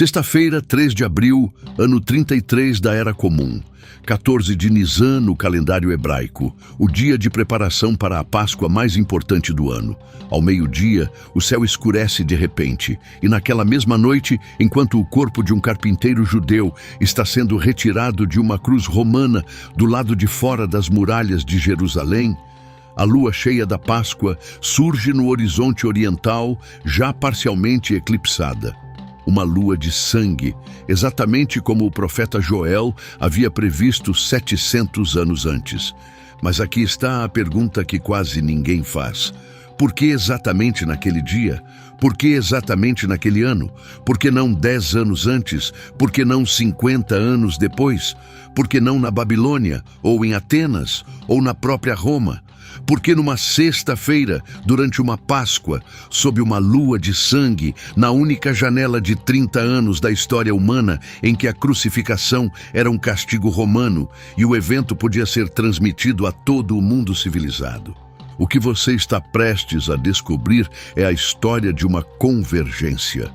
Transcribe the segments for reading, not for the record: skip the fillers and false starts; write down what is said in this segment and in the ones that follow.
Sexta-feira, 3 de abril, ano 33 da Era Comum, 14 de Nisan no calendário hebraico, o dia de preparação para a Páscoa mais importante do ano. Ao meio-dia, o céu escurece de repente, e naquela mesma noite, enquanto o corpo de um carpinteiro judeu está sendo retirado de uma cruz romana do lado de fora das muralhas de Jerusalém, a lua cheia da Páscoa surge no horizonte oriental, já parcialmente eclipsada. Uma lua de sangue, exatamente como o profeta Joel havia previsto 700 anos antes. Mas aqui está a pergunta que quase ninguém faz. Por que exatamente naquele dia? Por que exatamente naquele ano? Por que não 10 anos antes? Por que não 50 anos depois? Por que não na Babilônia, ou em Atenas, ou na própria Roma? Por que numa sexta-feira, durante uma Páscoa, sob uma lua de sangue, na única janela de 30 anos da história humana em que a crucificação era um castigo romano e o evento podia ser transmitido a todo o mundo civilizado? O que você está prestes a descobrir é a história de uma convergência.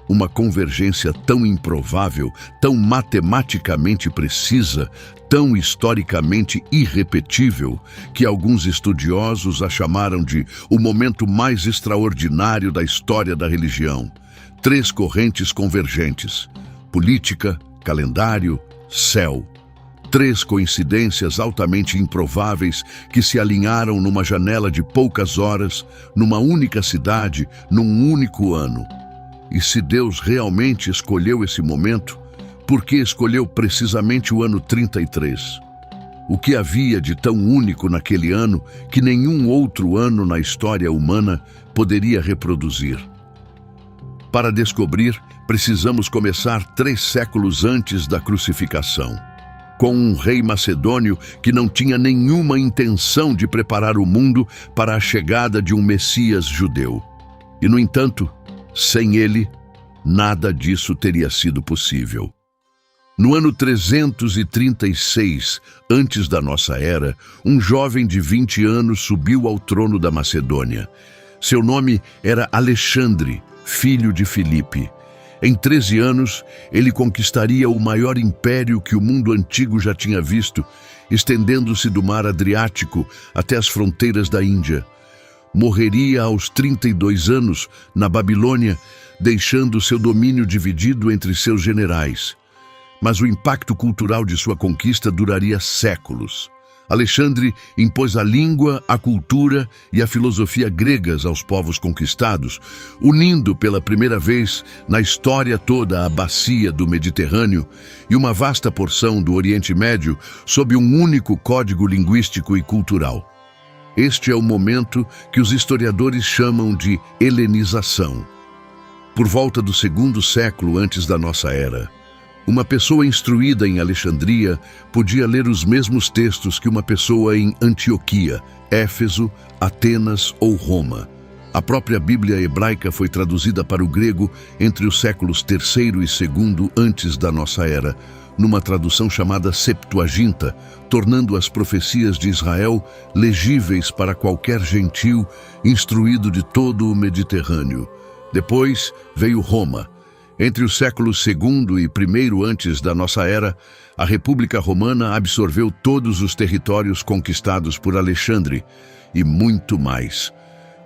Uma convergência tão improvável, tão matematicamente precisa, tão historicamente irrepetível, que alguns estudiosos a chamaram de o momento mais extraordinário da história da religião. 3 correntes convergentes: política, calendário, céu. 3 coincidências altamente improváveis que se alinharam numa janela de poucas horas, numa única cidade, num único ano. E se Deus realmente escolheu esse momento, por que escolheu precisamente o ano 33? O que havia de tão único naquele ano que nenhum outro ano na história humana poderia reproduzir? Para descobrir, precisamos começar 3 séculos antes da crucificação, com um rei macedônio que não tinha nenhuma intenção de preparar o mundo para a chegada de um Messias judeu. E, no entanto, sem ele, nada disso teria sido possível. No ano 336, antes da nossa era, um jovem de 20 anos subiu ao trono da Macedônia. Seu nome era Alexandre, filho de Filipe. Em 13 anos, ele conquistaria o maior império que o mundo antigo já tinha visto, estendendo-se do mar Adriático até as fronteiras da Índia. Morreria aos 32 anos na Babilônia, deixando seu domínio dividido entre seus generais. Mas o impacto cultural de sua conquista duraria séculos. Alexandre impôs a língua, a cultura e a filosofia gregas aos povos conquistados, unindo pela primeira vez na história toda a bacia do Mediterrâneo e uma vasta porção do Oriente Médio sob um único código linguístico e cultural. Este é o momento que os historiadores chamam de helenização. Por volta do 2º século antes da nossa era, uma pessoa instruída em Alexandria podia ler os mesmos textos que uma pessoa em Antioquia, Éfeso, Atenas ou Roma. A própria Bíblia hebraica foi traduzida para o grego entre os séculos III e II antes da nossa era, numa tradução chamada Septuaginta, tornando as profecias de Israel legíveis para qualquer gentil instruído de todo o Mediterrâneo. Depois veio Roma. Entre os séculos II e I antes da nossa era, a República Romana absorveu todos os territórios conquistados por Alexandre e muito mais.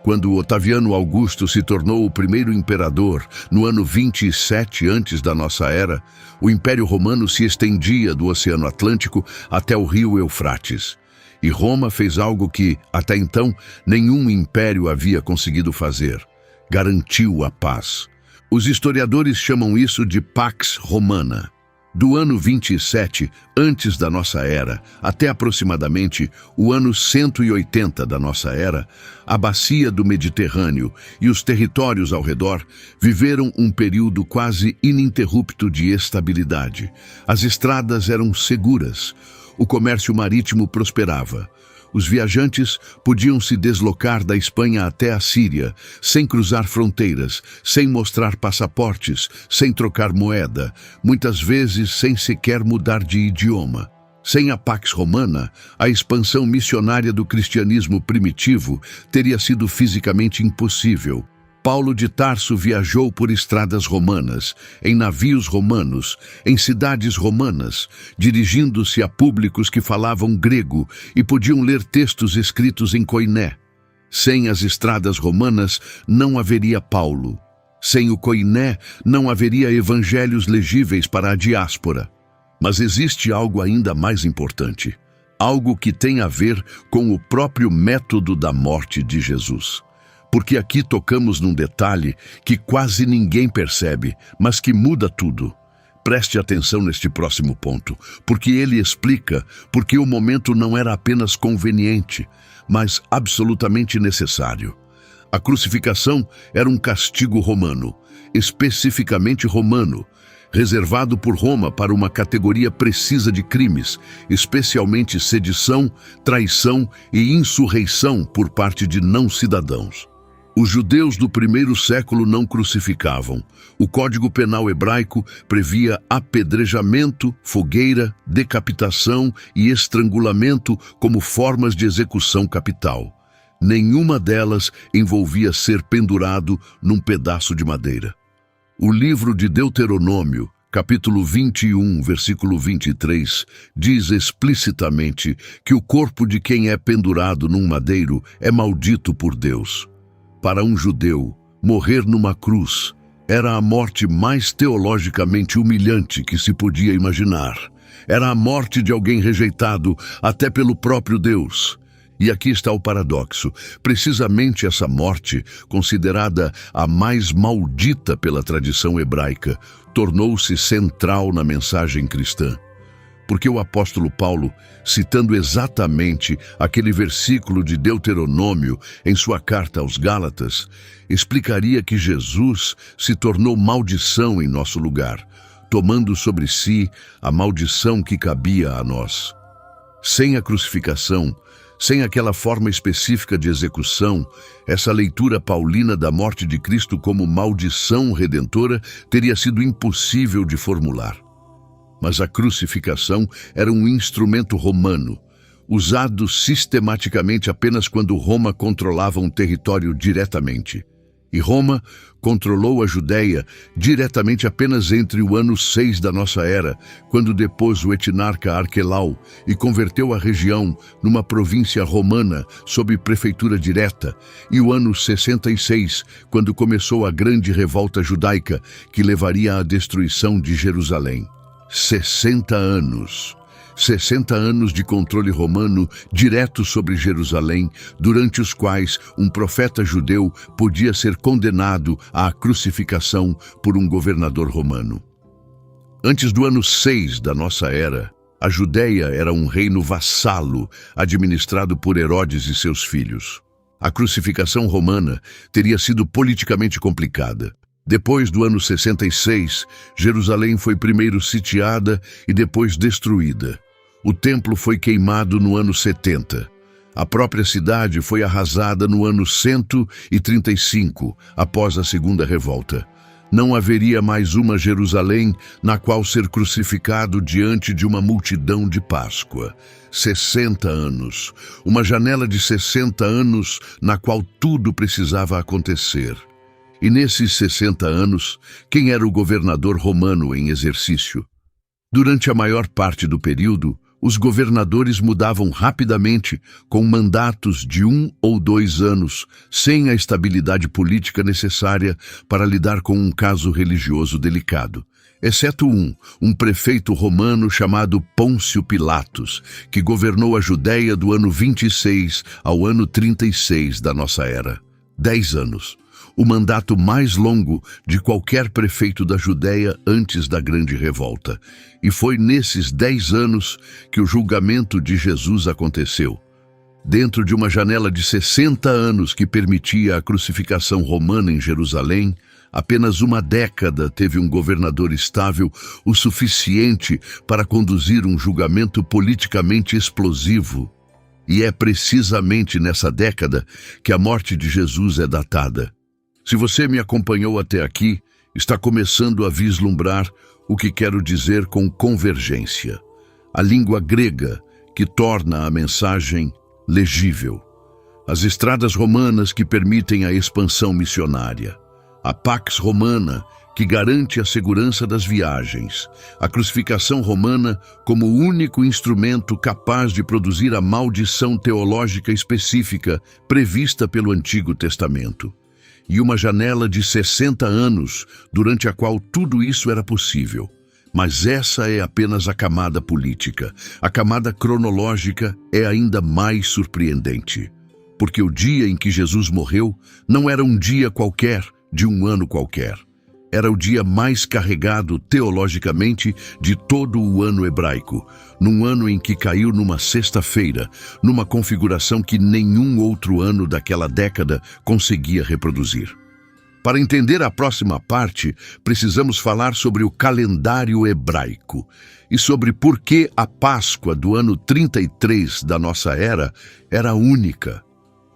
Quando Otaviano Augusto se tornou o primeiro imperador, no ano 27 antes da nossa era, o Império Romano se estendia do Oceano Atlântico até o rio Eufrates. E Roma fez algo que, até então, nenhum império havia conseguido fazer: garantiu a paz. Os historiadores chamam isso de Pax Romana. Do ano 27 antes da nossa era até aproximadamente o ano 180 da nossa era, a bacia do Mediterrâneo e os territórios ao redor viveram um período quase ininterrupto de estabilidade. As estradas eram seguras, o comércio marítimo prosperava. Os viajantes podiam se deslocar da Espanha até a Síria, sem cruzar fronteiras, sem mostrar passaportes, sem trocar moeda, muitas vezes sem sequer mudar de idioma. Sem a Pax Romana, a expansão missionária do cristianismo primitivo teria sido fisicamente impossível. Paulo de Tarso viajou por estradas romanas, em navios romanos, em cidades romanas, dirigindo-se a públicos que falavam grego e podiam ler textos escritos em koiné. Sem as estradas romanas, não haveria Paulo. Sem o koiné, não haveria evangelhos legíveis para a diáspora. Mas existe algo ainda mais importante, algo que tem a ver com o próprio método da morte de Jesus. Porque aqui tocamos num detalhe que quase ninguém percebe, mas que muda tudo. Preste atenção neste próximo ponto, porque ele explica porque o momento não era apenas conveniente, mas absolutamente necessário. A crucificação era um castigo romano, especificamente romano, reservado por Roma para uma categoria precisa de crimes, especialmente sedição, traição e insurreição por parte de não-cidadãos. Os judeus do primeiro século não crucificavam. O Código Penal hebraico previa apedrejamento, fogueira, decapitação e estrangulamento como formas de execução capital. Nenhuma delas envolvia ser pendurado num pedaço de madeira. O livro de Deuteronômio, capítulo 21, versículo 23, diz explicitamente que o corpo de quem é pendurado num madeiro é maldito por Deus. Para um judeu, morrer numa cruz era a morte mais teologicamente humilhante que se podia imaginar. Era a morte de alguém rejeitado até pelo próprio Deus. E aqui está o paradoxo. Precisamente essa morte, considerada a mais maldita pela tradição hebraica, tornou-se central na mensagem cristã. Porque o apóstolo Paulo, citando exatamente aquele versículo de Deuteronômio em sua carta aos Gálatas, explicaria que Jesus se tornou maldição em nosso lugar, tomando sobre si a maldição que cabia a nós. Sem a crucificação, sem aquela forma específica de execução, essa leitura paulina da morte de Cristo como maldição redentora teria sido impossível de formular. Mas a crucificação era um instrumento romano, usado sistematicamente apenas quando Roma controlava um território diretamente. E Roma controlou a Judéia diretamente apenas entre o ano 6 da nossa era, quando depôs o etnarca Arquelau e converteu a região numa província romana sob prefeitura direta, e o ano 66, quando começou a grande revolta judaica que levaria à destruição de Jerusalém. 60 anos. 60 anos de controle romano direto sobre Jerusalém, durante os quais um profeta judeu podia ser condenado à crucificação por um governador romano. Antes do ano 6 da nossa era, a Judéia era um reino vassalo, administrado por Herodes e seus filhos. A crucificação romana teria sido politicamente complicada. Depois do ano 66, Jerusalém foi primeiro sitiada e depois destruída. O templo foi queimado no ano 70. A própria cidade foi arrasada no ano 135, após a Segunda Revolta. Não haveria mais uma Jerusalém na qual ser crucificado diante de uma multidão de Páscoa. 60 anos. Uma janela de 60 anos na qual tudo precisava acontecer. E nesses 60 anos, quem era o governador romano em exercício? Durante a maior parte do período, os governadores mudavam rapidamente, com mandatos de 1 ou 2 anos, sem a estabilidade política necessária para lidar com um caso religioso delicado. Exceto um prefeito romano chamado Pôncio Pilatos, que governou a Judéia do ano 26 ao ano 36 da nossa era. 10 anos. O mandato mais longo de qualquer prefeito da Judéia antes da Grande Revolta. E foi nesses 10 anos que o julgamento de Jesus aconteceu. Dentro de uma janela de 60 anos que permitia a crucificação romana em Jerusalém, apenas uma década teve um governador estável o suficiente para conduzir um julgamento politicamente explosivo. E é precisamente nessa década que a morte de Jesus é datada. Se você me acompanhou até aqui, está começando a vislumbrar o que quero dizer com convergência, a língua grega que torna a mensagem legível. as estradas romanas que permitem a expansão missionária, a Pax Romana, que garante a segurança das viagens, a crucificação romana como o único instrumento capaz de produzir a maldição teológica específica prevista pelo Antigo Testamento, e uma janela de 60 anos durante a qual tudo isso era possível. Mas essa é apenas a camada política. A camada cronológica é ainda mais surpreendente, porque o dia em que Jesus morreu não era um dia qualquer de um ano qualquer. Era o dia mais carregado teologicamente de todo o ano hebraico, num ano em que caiu numa sexta-feira, numa configuração que nenhum outro ano daquela década conseguia reproduzir. Para entender a próxima parte, precisamos falar sobre o calendário hebraico e sobre por que a Páscoa do ano 33 da nossa era era única.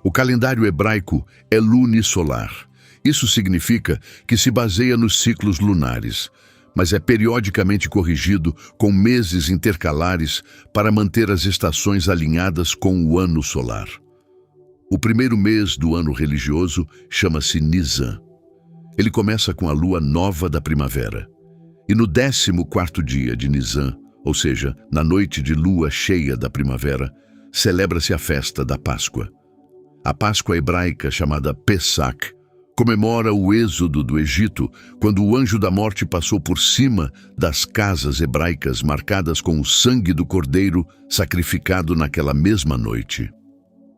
O calendário hebraico é lunisolar. Isso significa que se baseia nos ciclos lunares, mas é periodicamente corrigido com meses intercalares para manter as estações alinhadas com o ano solar. O primeiro mês do ano religioso chama-se Nisan. Ele começa com a lua nova da primavera. E no 14º dia de Nisan, ou seja, na noite de lua cheia da primavera, celebra-se a festa da Páscoa. A Páscoa hebraica, chamada Pesach, comemora o êxodo do Egito, quando o anjo da morte passou por cima das casas hebraicas marcadas com o sangue do cordeiro sacrificado naquela mesma noite.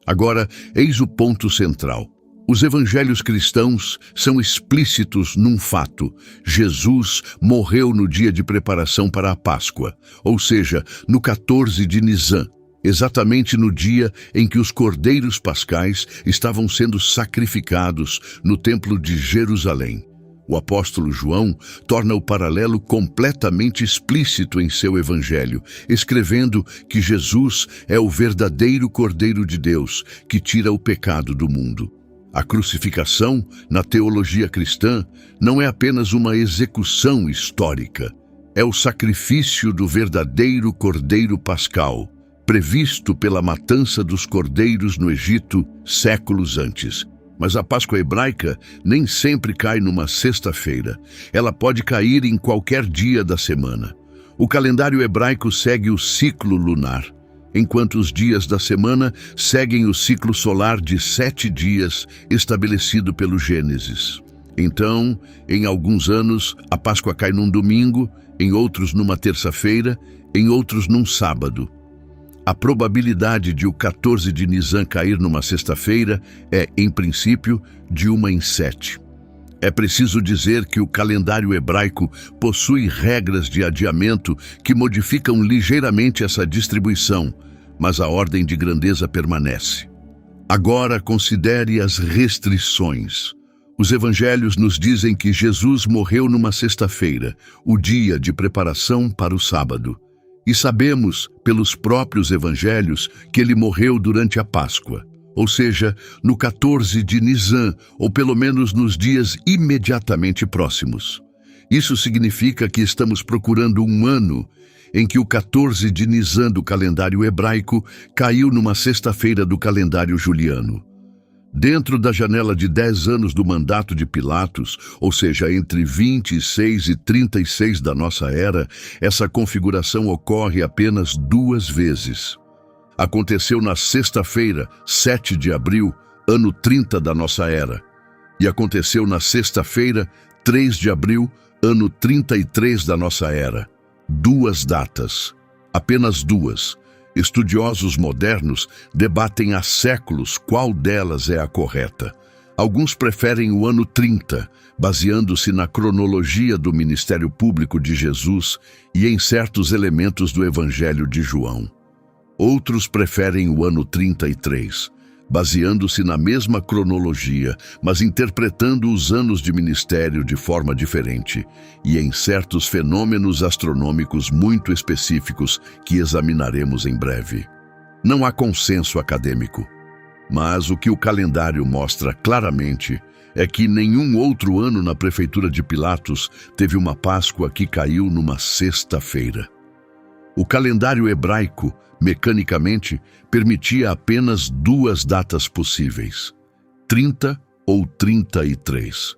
Agora, eis o ponto central. Os evangelhos cristãos são explícitos num fato: Jesus morreu no dia de preparação para a Páscoa, ou seja, no 14 de Nisan, exatamente no dia em que os cordeiros pascais estavam sendo sacrificados no Templo de Jerusalém. O apóstolo João torna o paralelo completamente explícito em seu evangelho, escrevendo que Jesus é o verdadeiro Cordeiro de Deus que tira o pecado do mundo. A crucificação, na teologia cristã, não é apenas uma execução histórica, é o sacrifício do verdadeiro Cordeiro Pascal, previsto pela matança dos cordeiros no Egito séculos antes. Mas a Páscoa hebraica nem sempre cai numa sexta-feira. Ela pode cair em qualquer dia da semana. O calendário hebraico segue o ciclo lunar, enquanto os dias da semana seguem o ciclo solar de 7 dias estabelecido pelo Gênesis. Então, em alguns anos, a Páscoa cai num domingo, em outros numa terça-feira, em outros num sábado. A probabilidade de o 14 de Nisan cair numa sexta-feira é, em princípio, de 1 em 7. É preciso dizer que o calendário hebraico possui regras de adiamento que modificam ligeiramente essa distribuição, mas a ordem de grandeza permanece. Agora considere as restrições. Os evangelhos nos dizem que Jesus morreu numa sexta-feira, o dia de preparação para o sábado. E sabemos, pelos próprios evangelhos, que ele morreu durante a Páscoa, ou seja, no 14 de Nisan, ou pelo menos nos dias imediatamente próximos. Isso significa que estamos procurando um ano em que o 14 de Nisan do calendário hebraico caiu numa sexta-feira do calendário juliano. Dentro da janela de 10 anos do mandato de Pilatos, ou seja, entre 26 e 36 da nossa era, essa configuração ocorre apenas 2 vezes. Aconteceu na sexta-feira, 7 de abril, ano 30 da nossa era. E aconteceu na sexta-feira, 3 de abril, ano 33 da nossa era. 2 datas, apenas 2. Estudiosos modernos debatem há séculos qual delas é a correta. Alguns preferem o ano 30, baseando-se na cronologia do ministério público de Jesus e em certos elementos do Evangelho de João. Outros preferem o ano 33, baseando-se na mesma cronologia, mas interpretando os anos de ministério de forma diferente e em certos fenômenos astronômicos muito específicos que examinaremos em breve. Não há consenso acadêmico, mas o que o calendário mostra claramente é que nenhum outro ano na prefeitura de Pilatos teve uma Páscoa que caiu numa sexta-feira. O calendário hebraico, mecanicamente, permitia apenas duas datas possíveis: 30 ou 33.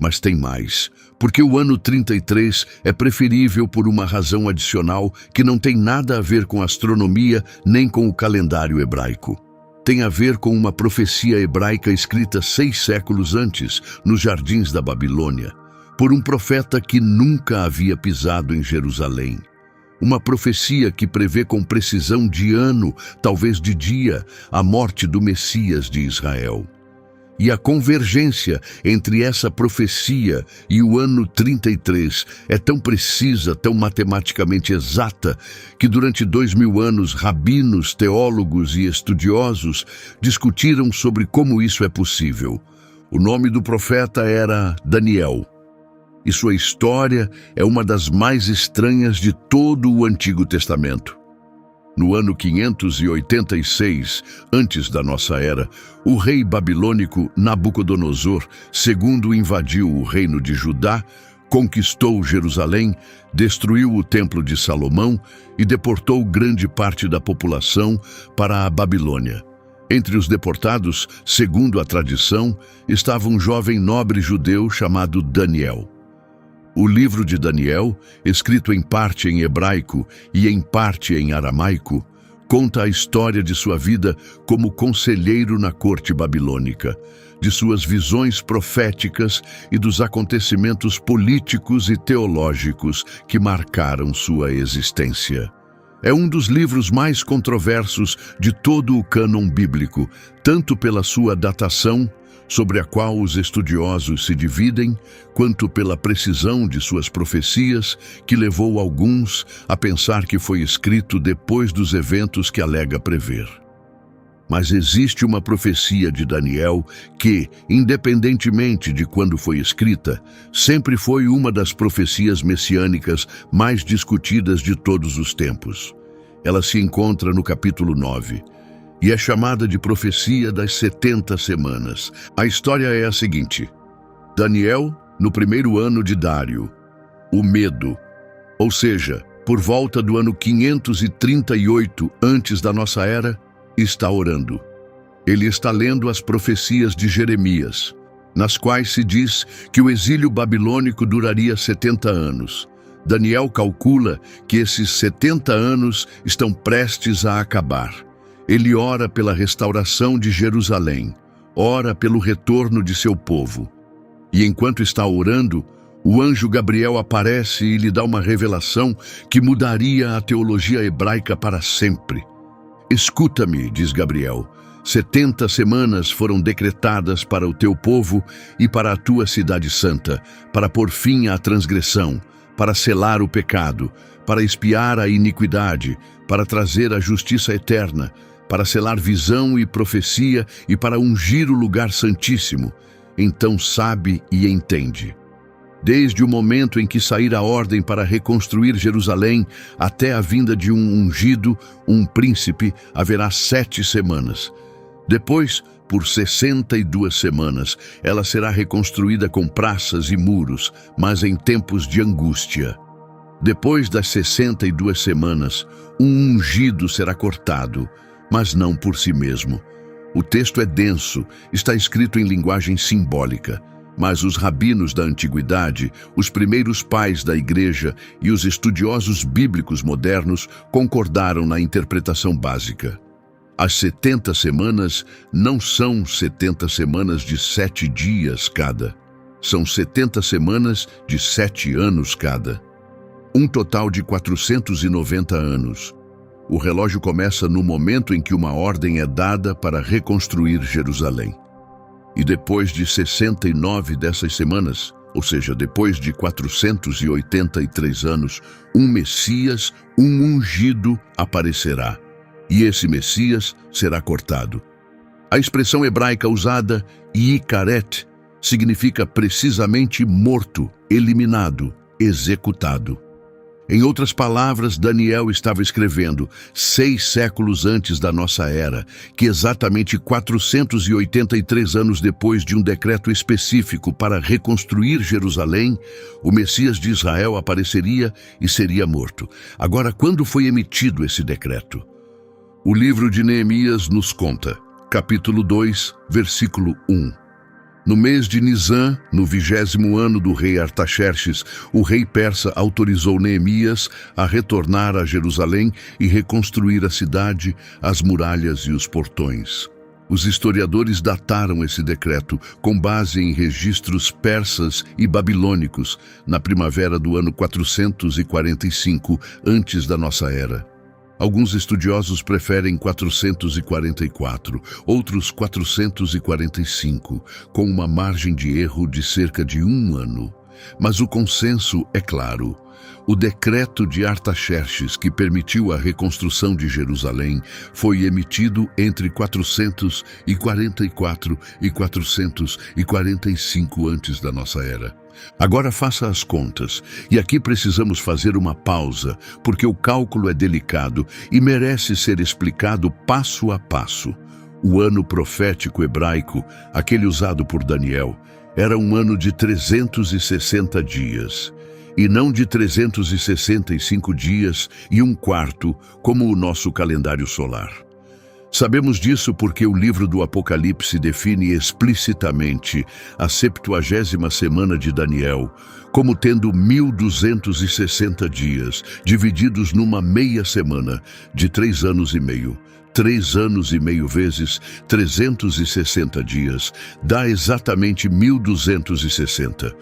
Mas tem mais, porque o ano 33 é preferível por uma razão adicional que não tem nada a ver com astronomia nem com o calendário hebraico. Tem a ver com uma profecia hebraica escrita 6 séculos antes, nos jardins da Babilônia, por um profeta que nunca havia pisado em Jerusalém. Uma profecia que prevê com precisão de ano, talvez de dia, a morte do Messias de Israel. E a convergência entre essa profecia e o ano 33 é tão precisa, tão matematicamente exata, que durante 2000 anos rabinos, teólogos e estudiosos discutiram sobre como isso é possível. O nome do profeta era Daniel. E sua história é uma das mais estranhas de todo o Antigo Testamento. No ano 586, antes da nossa era, o rei babilônico Nabucodonosor II invadiu o reino de Judá, conquistou Jerusalém, destruiu o templo de Salomão e deportou grande parte da população para a Babilônia. Entre os deportados, segundo a tradição, estava um jovem nobre judeu chamado Daniel. O livro de Daniel, escrito em parte em hebraico e em parte em aramaico, conta a história de sua vida como conselheiro na corte babilônica, de suas visões proféticas e dos acontecimentos políticos e teológicos que marcaram sua existência. É um dos livros mais controversos de todo o cânon bíblico, tanto pela sua datação, sobre a qual os estudiosos se dividem, quanto pela precisão de suas profecias, que levou alguns a pensar que foi escrito depois dos eventos que alega prever. Mas existe uma profecia de Daniel que, independentemente de quando foi escrita, sempre foi uma das profecias messiânicas mais discutidas de todos os tempos. Ela se encontra no capítulo 9. E é chamada de profecia das 70 semanas. A história é a seguinte: Daniel, no primeiro ano de Dário, o medo, ou seja, por volta do ano 538 antes da nossa era, está orando. Ele está lendo as profecias de Jeremias, nas quais se diz que o exílio babilônico duraria 70 anos. Daniel calcula que esses 70 anos estão prestes a acabar. Ele ora pela restauração de Jerusalém, ora pelo retorno de seu povo. E enquanto está orando, o anjo Gabriel aparece e lhe dá uma revelação que mudaria a teologia hebraica para sempre. Escuta-me, diz Gabriel, 70 semanas foram decretadas para o teu povo e para a tua cidade santa, para pôr fim à transgressão, para selar o pecado, para expiar a iniquidade, para trazer a justiça eterna, para selar visão e profecia e para ungir o lugar santíssimo. Então sabe e entende. Desde o momento em que sair a ordem para reconstruir Jerusalém até a vinda de um ungido, um príncipe, haverá 7 semanas. Depois, por 62 semanas, ela será reconstruída com praças e muros, mas em tempos de angústia. Depois das 62 semanas, um ungido será cortado, mas não por si mesmo. O texto é denso, está escrito em linguagem simbólica, mas os rabinos da antiguidade, os primeiros pais da igreja e os estudiosos bíblicos modernos concordaram na interpretação básica. As 70 semanas não são 70 semanas de 7 dias cada. São 70 semanas de 7 anos cada. Um total de 490 anos. O relógio começa no momento em que uma ordem é dada para reconstruir Jerusalém. E depois de 69 dessas semanas, ou seja, depois de 483 anos, um Messias, um ungido, aparecerá. E esse Messias será cortado. A expressão hebraica usada, Ikaret, significa precisamente morto, eliminado, executado. Em outras palavras, Daniel estava escrevendo 6 séculos antes da nossa era, que exatamente 483 anos depois de um decreto específico para reconstruir Jerusalém, o Messias de Israel apareceria e seria morto. Agora, quando foi emitido esse decreto? O livro de Neemias nos conta, capítulo 2, versículo 1. No mês de Nisan, no 20º ano do rei Artaxerxes, o rei persa autorizou Neemias a retornar a Jerusalém e reconstruir a cidade, as muralhas e os portões. Os historiadores dataram esse decreto com base em registros persas e babilônicos na primavera do ano 445 antes da nossa era. Alguns estudiosos preferem 444, outros 445, com uma margem de erro de cerca de 1 ano. Mas o consenso é claro. O decreto de Artaxerxes, que permitiu a reconstrução de Jerusalém, foi emitido entre 444 e 445 antes da nossa era. Agora faça as contas, e aqui precisamos fazer uma pausa, porque o cálculo é delicado e merece ser explicado passo a passo. O ano profético hebraico, aquele usado por Daniel, era um ano de 360 dias, e não de 365 dias e 1/4, como o nosso calendário solar. Sabemos disso porque o livro do Apocalipse define explicitamente a 70ª semana de Daniel como tendo 1260 dias, divididos numa meia semana de 3 anos e meio. 3 anos e meio vezes 360 dias dá exatamente 1260.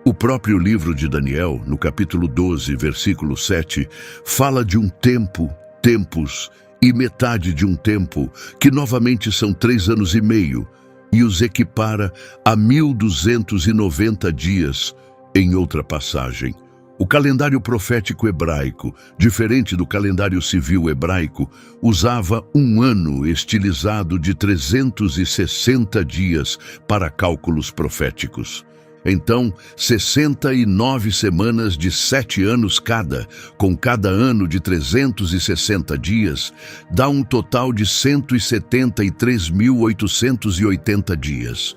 O próprio livro de Daniel, no capítulo 12, versículo 7, fala de um tempo, tempos, e metade de um tempo, que novamente são 3 anos e meio, e os equipara a 1290 dias, em outra passagem. O calendário profético hebraico, diferente do calendário civil hebraico, usava um ano estilizado de 360 dias para cálculos proféticos. Então, 69 semanas de 7 anos cada, com cada ano de 360 dias, dá um total de 173.880 dias.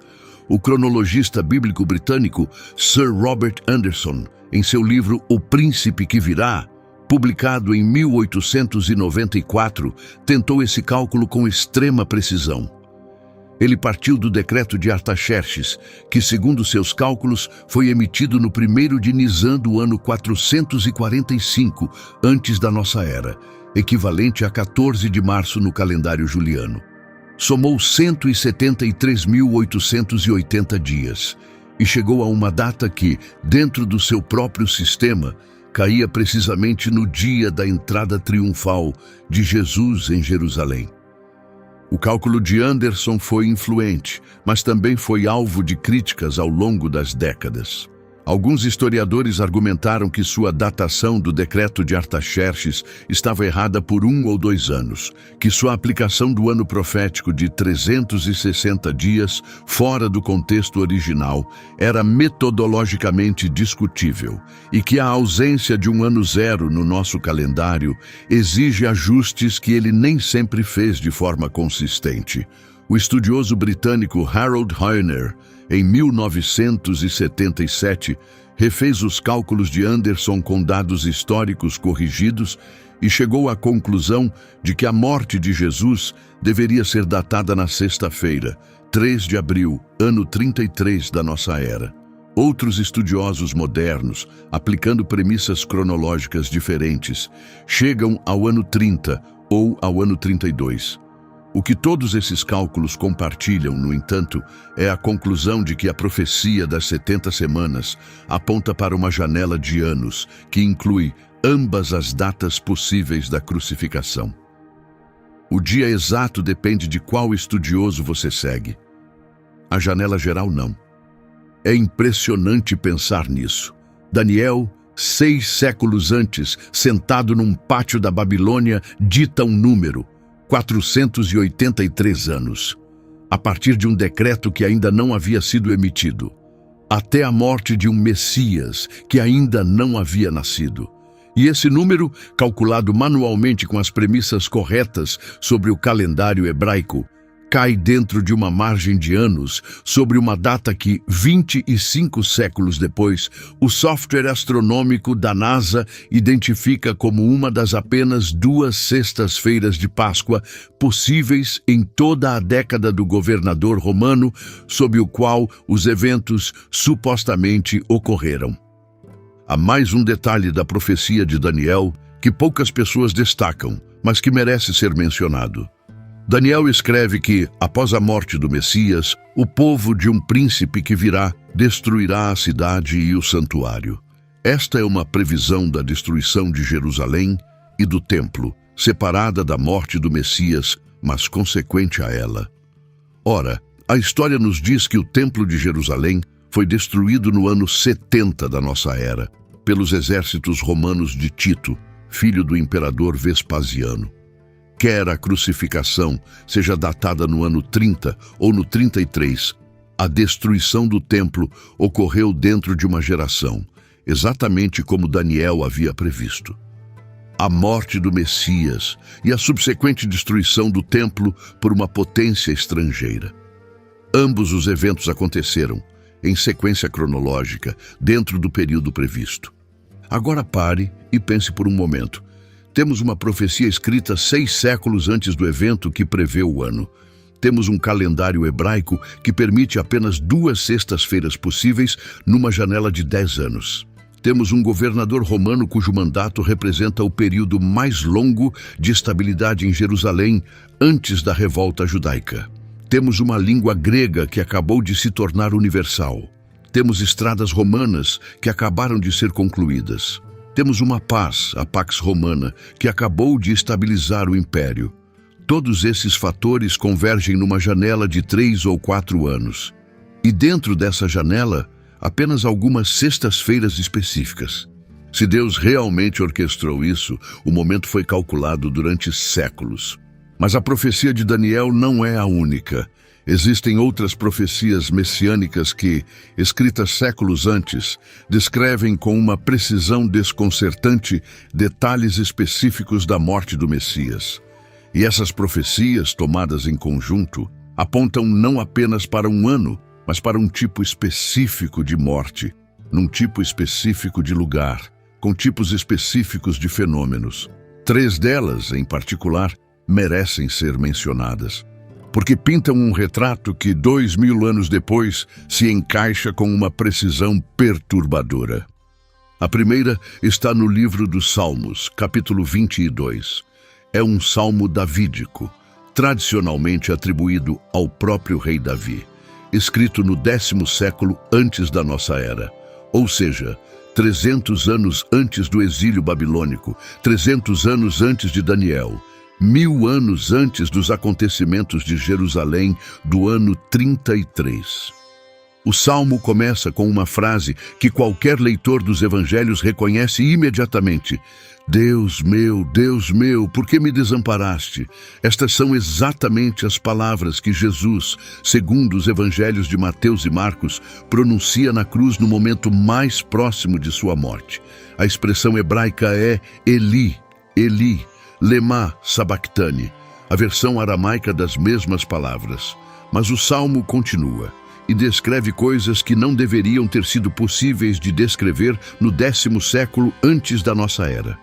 O cronologista bíblico britânico Sir Robert Anderson, em seu livro O Príncipe que Virá, publicado em 1894, tentou esse cálculo com extrema precisão. Ele partiu do decreto de Artaxerxes, que, segundo seus cálculos, foi emitido no 1º de Nisan do ano 445, antes da nossa era, equivalente a 14 de março no calendário juliano. Somou 173.880 dias e chegou a uma data que, dentro do seu próprio sistema, caía precisamente no dia da entrada triunfal de Jesus em Jerusalém. O cálculo de Anderson foi influente, mas também foi alvo de críticas ao longo das décadas. Alguns historiadores argumentaram que sua datação do decreto de Artaxerxes estava errada por 1 ou 2 anos, que sua aplicação do ano profético de 360 dias, fora do contexto original, era metodologicamente discutível, e que a ausência de um ano zero no nosso calendário exige ajustes que ele nem sempre fez de forma consistente. O estudioso britânico Harold Hoyner, em 1977, refez os cálculos de Anderson com dados históricos corrigidos e chegou à conclusão de que a morte de Jesus deveria ser datada na sexta-feira, 3 de abril, ano 33 da nossa era. Outros estudiosos modernos, aplicando premissas cronológicas diferentes, chegam ao ano 30 ou ao ano 32. O que todos esses cálculos compartilham, no entanto, é a conclusão de que a profecia das 70 semanas aponta para uma janela de anos que inclui ambas as datas possíveis da crucificação. O dia exato depende de qual estudioso você segue. A janela geral não. É impressionante pensar nisso. Daniel, 6 séculos antes, sentado num pátio da Babilônia, dita um número: 483 anos, a partir de um decreto que ainda não havia sido emitido, até a morte de um Messias que ainda não havia nascido. E esse número, calculado manualmente com as premissas corretas sobre o calendário hebraico, cai dentro de uma margem de anos sobre uma data que, 25 séculos depois, o software astronômico da NASA identifica como uma das apenas 2 sextas-feiras de Páscoa possíveis em toda a década do governador romano, sob o qual os eventos supostamente ocorreram. Há mais um detalhe da profecia de Daniel que poucas pessoas destacam, mas que merece ser mencionado. Daniel escreve que, após a morte do Messias, o povo de um príncipe que virá destruirá a cidade e o santuário. Esta é uma previsão da destruição de Jerusalém e do templo, separada da morte do Messias, mas consequente a ela. Ora, a história nos diz que o templo de Jerusalém foi destruído no ano 70 da nossa era, pelos exércitos romanos de Tito, filho do imperador Vespasiano. Quer a crucificação seja datada no ano 30 ou no 33, a destruição do templo ocorreu dentro de uma geração, exatamente como Daniel havia previsto. A morte do Messias e a subsequente destruição do templo por uma potência estrangeira. Ambos os eventos aconteceram, em sequência cronológica, dentro do período previsto. Agora pare e pense por um momento. Temos uma profecia escrita 6 séculos antes do evento que prevê o ano. Temos um calendário hebraico que permite apenas 2 sextas-feiras possíveis numa janela de 10 anos. Temos um governador romano cujo mandato representa o período mais longo de estabilidade em Jerusalém antes da revolta judaica. Temos uma língua grega que acabou de se tornar universal. Temos estradas romanas que acabaram de ser concluídas. Temos uma paz, a Pax Romana, que acabou de estabilizar o império. Todos esses fatores convergem numa janela de 3 ou 4 anos. E dentro dessa janela, apenas algumas sextas-feiras específicas. Se Deus realmente orquestrou isso, o momento foi calculado durante séculos. Mas a profecia de Daniel não é a única. Existem outras profecias messiânicas que, escritas séculos antes, descrevem com uma precisão desconcertante detalhes específicos da morte do Messias. E essas profecias, tomadas em conjunto, apontam não apenas para um ano, mas para um tipo específico de morte, num tipo específico de lugar, com tipos específicos de fenômenos. 3 delas, em particular, merecem ser mencionadas, porque pintam um retrato que 2000 anos depois se encaixa com uma precisão perturbadora. A primeira está no livro dos Salmos, capítulo 22. É um salmo davídico, tradicionalmente atribuído ao próprio rei Davi, escrito no 10º século antes da nossa era, ou seja, 300 anos antes do exílio babilônico, 300 anos antes de Daniel, 1000 anos antes dos acontecimentos de Jerusalém do ano 33. O salmo começa com uma frase que qualquer leitor dos evangelhos reconhece imediatamente: Deus meu, por que me desamparaste? Estas são exatamente as palavras que Jesus, segundo os evangelhos de Mateus e Marcos, pronuncia na cruz no momento mais próximo de sua morte. A expressão hebraica é Eli, Eli, Lema sabachthani, a versão aramaica das mesmas palavras. Mas o salmo continua e descreve coisas que não deveriam ter sido possíveis de descrever no 10º século antes da nossa era.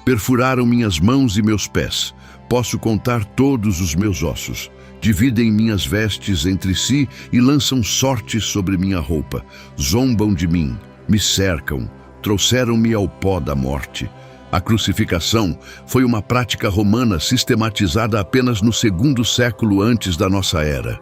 Perfuraram minhas mãos e meus pés. Posso contar todos os meus ossos. Dividem minhas vestes entre si e lançam sortes sobre minha roupa. Zombam de mim, me cercam, trouxeram-me ao pó da morte. A crucificação foi uma prática romana sistematizada apenas no 2º século antes da nossa era.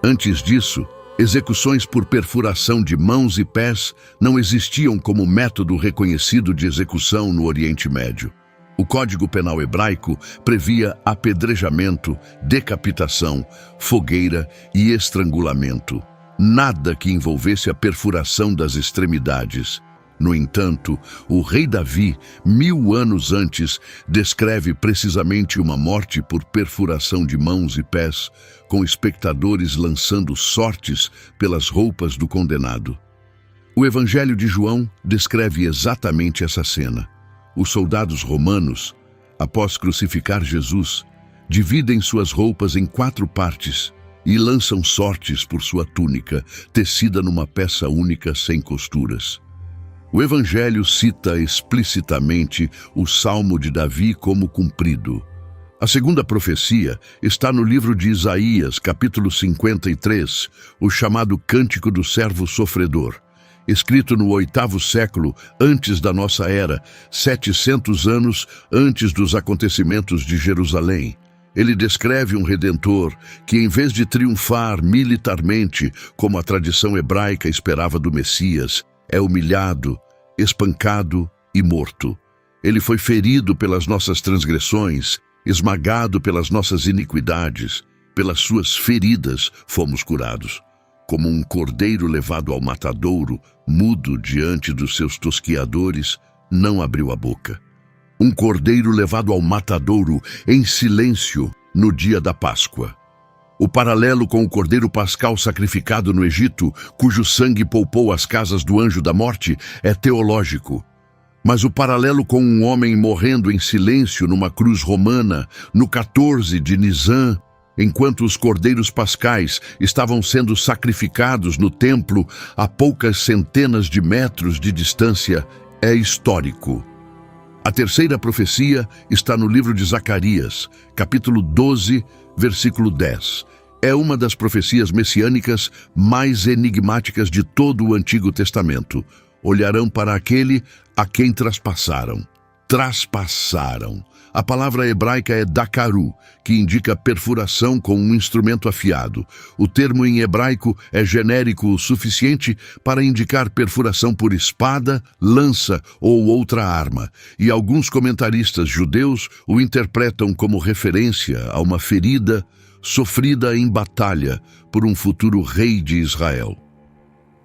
Antes disso, execuções por perfuração de mãos e pés não existiam como método reconhecido de execução no Oriente Médio. O Código Penal hebraico previa apedrejamento, decapitação, fogueira e estrangulamento. Nada que envolvesse a perfuração das extremidades. No entanto, o rei Davi, 1000 anos antes, descreve precisamente uma morte por perfuração de mãos e pés, com espectadores lançando sortes pelas roupas do condenado. O Evangelho de João descreve exatamente essa cena. os soldados romanos, após crucificar Jesus, dividem suas roupas em 4 partes e lançam sortes por sua túnica, tecida numa peça única sem costuras. O Evangelho cita explicitamente o Salmo de Davi como cumprido. A segunda profecia está no livro de Isaías, capítulo 53, o chamado Cântico do Servo Sofredor, escrito no 8º século antes da nossa era, 700 anos antes dos acontecimentos de Jerusalém. Ele descreve um Redentor que, em vez de triunfar militarmente, como a tradição hebraica esperava do Messias, é humilhado, espancado e morto. Ele foi ferido pelas nossas transgressões, esmagado pelas nossas iniquidades. Pelas suas feridas fomos curados. Como um cordeiro levado ao matadouro, mudo diante dos seus tosquiadores, não abriu a boca. Um cordeiro levado ao matadouro em silêncio no dia da Páscoa. O paralelo com o cordeiro pascal sacrificado no Egito, cujo sangue poupou as casas do anjo da morte, é teológico. Mas o paralelo com um homem morrendo em silêncio numa cruz romana, no 14 de Nisan, enquanto os cordeiros pascais estavam sendo sacrificados no templo a poucas centenas de metros de distância, é histórico. A terceira profecia está no livro de Zacarias, capítulo 12, versículo 10. É uma das profecias messiânicas mais enigmáticas de todo o Antigo Testamento. Olharão para aquele a quem traspassaram. Traspassaram. A palavra hebraica é dakaru, que indica perfuração com um instrumento afiado. O termo em hebraico é genérico o suficiente para indicar perfuração por espada, lança ou outra arma, e alguns comentaristas judeus o interpretam como referência a uma ferida sofrida em batalha por um futuro rei de Israel.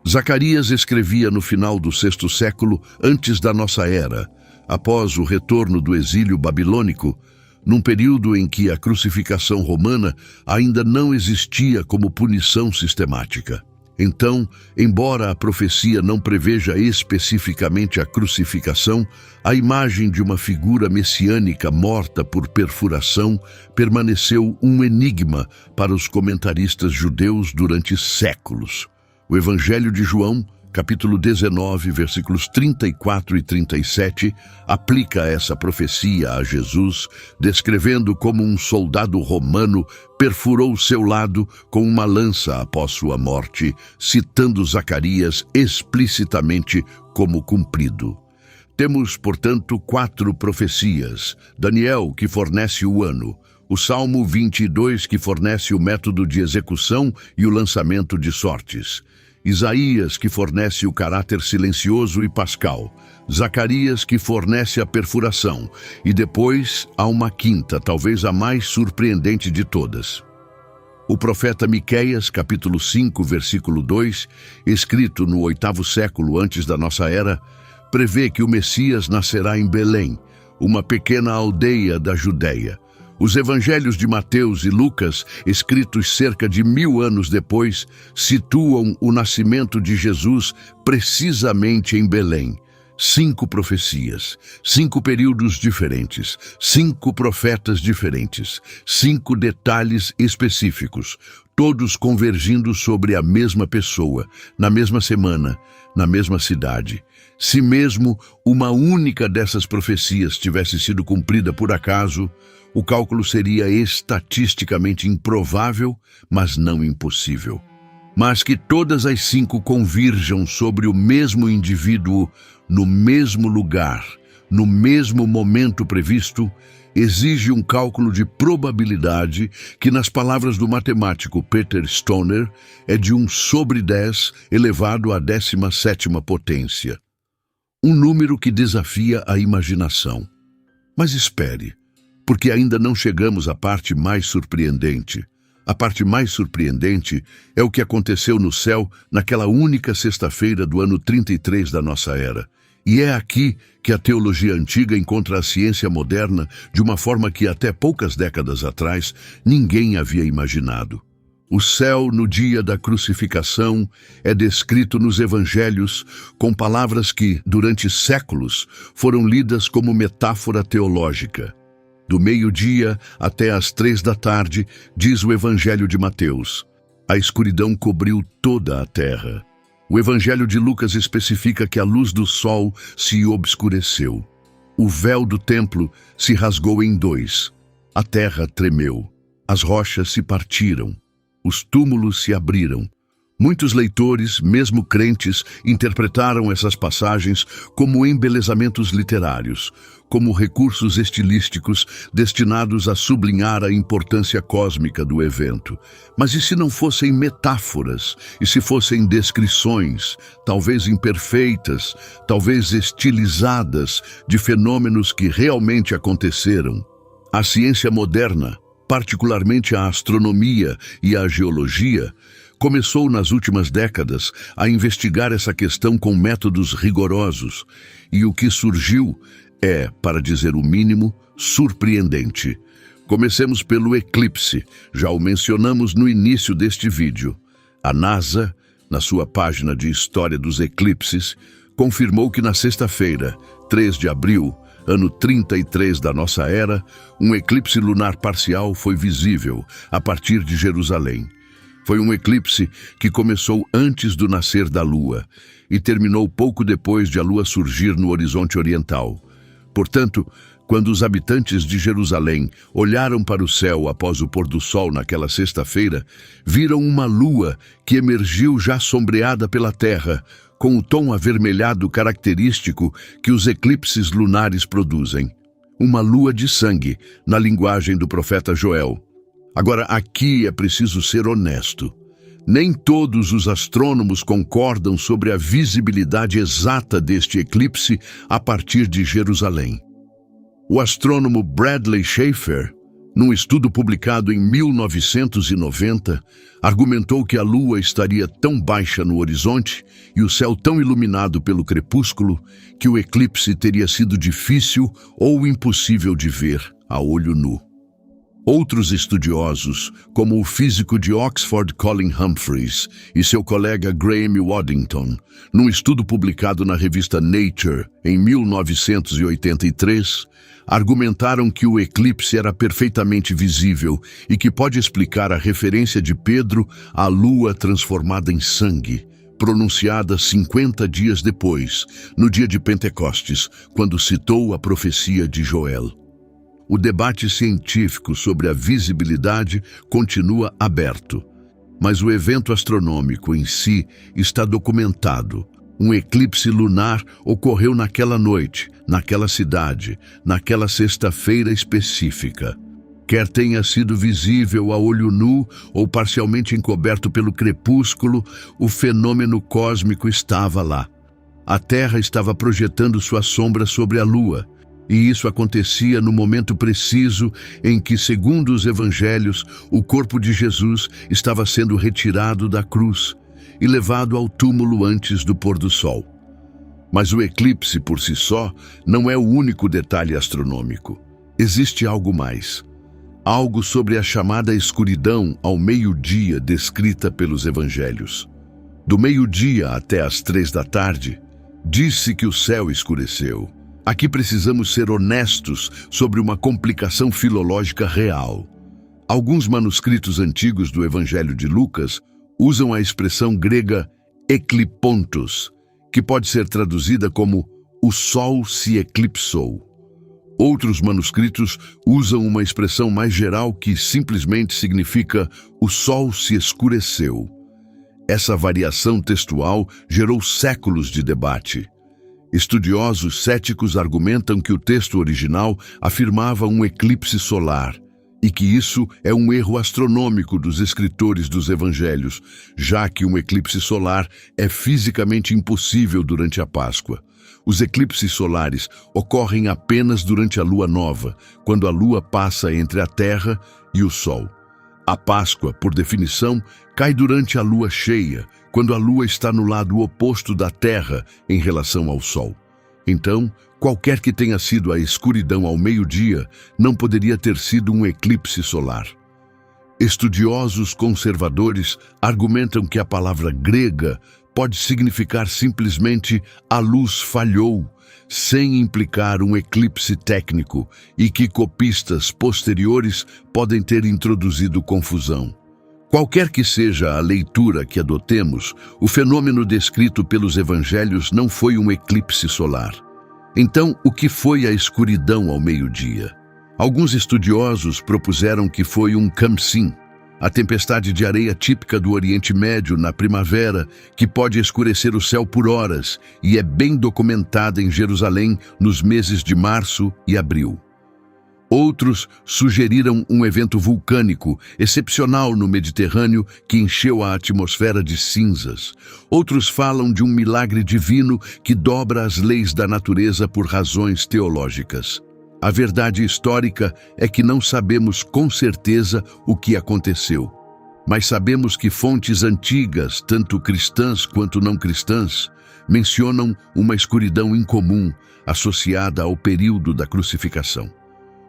Zacarias escrevia no final do 6º século antes da nossa era, após o retorno do exílio babilônico, num período em que a crucificação romana ainda não existia como punição sistemática. Então, embora a profecia não preveja especificamente a crucificação, a imagem de uma figura messiânica morta por perfuração permaneceu um enigma para os comentaristas judeus durante séculos. O Evangelho de João, capítulo 19, versículos 34 e 37, aplica essa profecia a Jesus, descrevendo como um soldado romano perfurou seu lado com uma lança após sua morte, citando Zacarias explicitamente como cumprido. Temos, portanto, 4 profecias: Daniel, que fornece o ano; o Salmo 22, que fornece o método de execução e o lançamento de sortes; Isaías, que fornece o caráter silencioso e pascal; Zacarias, que fornece a perfuração; e depois há uma quinta, talvez a mais surpreendente de todas. O profeta Miqueias, capítulo 5, versículo 2, escrito no 8º século antes da nossa era, prevê que o Messias nascerá em Belém, uma pequena aldeia da Judéia. Os evangelhos de Mateus e Lucas, escritos cerca de 1000 anos depois, situam o nascimento de Jesus precisamente em Belém. 5 profecias, 5 períodos diferentes, 5 profetas diferentes, 5 detalhes específicos, todos convergindo sobre a mesma pessoa, na mesma semana, na mesma cidade. Se mesmo uma única dessas profecias tivesse sido cumprida por acaso, o cálculo seria estatisticamente improvável, mas não impossível. Mas que todas as 5 convirjam sobre o mesmo indivíduo, no mesmo lugar, no mesmo momento previsto, exige um cálculo de probabilidade que, nas palavras do matemático Peter Stoner, é de 1/10 elevado à 17ª potência. Um número que desafia a imaginação. Mas espere, porque ainda não chegamos à parte mais surpreendente. A parte mais surpreendente é o que aconteceu no céu naquela única sexta-feira do ano 33 da nossa era. E é aqui que a teologia antiga encontra a ciência moderna de uma forma que até poucas décadas atrás ninguém havia imaginado. O céu, no dia da crucificação, é descrito nos evangelhos com palavras que, durante séculos, foram lidas como metáfora teológica. Do meio-dia até às 3 da tarde, diz o evangelho de Mateus, a escuridão cobriu toda a terra. O evangelho de Lucas especifica que a luz do sol se obscureceu. O véu do templo se rasgou em dois. A terra tremeu. As rochas se partiram. Os túmulos se abriram. Muitos leitores, mesmo crentes, interpretaram essas passagens como embelezamentos literários, como recursos estilísticos destinados a sublinhar a importância cósmica do evento. Mas e se não fossem metáforas? E se fossem descrições, talvez imperfeitas, talvez estilizadas, de fenômenos que realmente aconteceram? A ciência moderna, particularmente a astronomia e a geologia, começou nas últimas décadas a investigar essa questão com métodos rigorosos, e o que surgiu é, para dizer o mínimo, surpreendente. Comecemos pelo eclipse, já o mencionamos no início deste vídeo. A NASA, na sua página de História dos Eclipses, confirmou que na sexta-feira, 3 de abril, ano 33 da nossa era, um eclipse lunar parcial foi visível a partir de Jerusalém. Foi um eclipse que começou antes do nascer da Lua e terminou pouco depois de a Lua surgir no horizonte oriental. Portanto, quando os habitantes de Jerusalém olharam para o céu após o pôr do sol naquela sexta-feira, viram uma lua que emergiu já sombreada pela terra, com o tom avermelhado característico que os eclipses lunares produzem. Uma lua de sangue, na linguagem do profeta Joel. Agora, aqui é preciso ser honesto. Nem todos os astrônomos concordam sobre a visibilidade exata deste eclipse a partir de Jerusalém. O astrônomo Bradley Schaeffer, num estudo publicado em 1990, argumentou que a Lua estaria tão baixa no horizonte e o céu tão iluminado pelo crepúsculo que o eclipse teria sido difícil ou impossível de ver a olho nu. Outros estudiosos, como o físico de Oxford Colin Humphreys e seu colega Graham Waddington, num estudo publicado na revista Nature em 1983, argumentaram que o eclipse era perfeitamente visível e que pode explicar a referência de Pedro à lua transformada em sangue, pronunciada 50 dias depois, no dia de Pentecostes, quando citou a profecia de Joel. O debate científico sobre a visibilidade continua aberto, mas o evento astronômico em si está documentado. Um eclipse lunar ocorreu naquela noite, naquela cidade, naquela sexta-feira específica. Quer tenha sido visível a olho nu ou parcialmente encoberto pelo crepúsculo, o fenômeno cósmico estava lá. A Terra estava projetando sua sombra sobre a Lua, e isso acontecia no momento preciso em que, segundo os evangelhos, o corpo de Jesus estava sendo retirado da cruz e levado ao túmulo antes do pôr do sol. Mas o eclipse, por si só, não é o único detalhe astronômico. Existe algo mais. Algo sobre a chamada escuridão ao meio-dia descrita pelos evangelhos. Do meio-dia até às 3 da tarde, disse que o céu escureceu. Aqui precisamos ser honestos sobre uma complicação filológica real. Alguns manuscritos antigos do Evangelho de Lucas usam a expressão grega eklipontos, que pode ser traduzida como o sol se eclipsou. Outros manuscritos usam uma expressão mais geral que simplesmente significa o sol se escureceu. Essa variação textual gerou séculos de debate. Estudiosos céticos argumentam que o texto original afirmava um eclipse solar e que isso é um erro astronômico dos escritores dos evangelhos, já que um eclipse solar é fisicamente impossível durante a Páscoa. Os eclipses solares ocorrem apenas durante a lua nova, quando a lua passa entre a Terra e o Sol. A Páscoa, por definição, cai durante a lua cheia, quando a lua está no lado oposto da Terra em relação ao Sol. Então, qualquer que tenha sido a escuridão ao meio-dia, não poderia ter sido um eclipse solar. Estudiosos conservadores argumentam que a palavra grega pode significar simplesmente "a luz falhou", sem implicar um eclipse técnico, e que copistas posteriores podem ter introduzido confusão. Qualquer que seja a leitura que adotemos, o fenômeno descrito pelos evangelhos não foi um eclipse solar. Então, o que foi a escuridão ao meio-dia? Alguns estudiosos propuseram que foi um khamsin, a tempestade de areia típica do Oriente Médio na primavera, que pode escurecer o céu por horas e é bem documentada em Jerusalém nos meses de março e abril. Outros sugeriram um evento vulcânico excepcional no Mediterrâneo que encheu a atmosfera de cinzas. Outros falam de um milagre divino que dobra as leis da natureza por razões teológicas. A verdade histórica é que não sabemos com certeza o que aconteceu, mas sabemos que fontes antigas, tanto cristãs quanto não cristãs, mencionam uma escuridão incomum associada ao período da crucificação.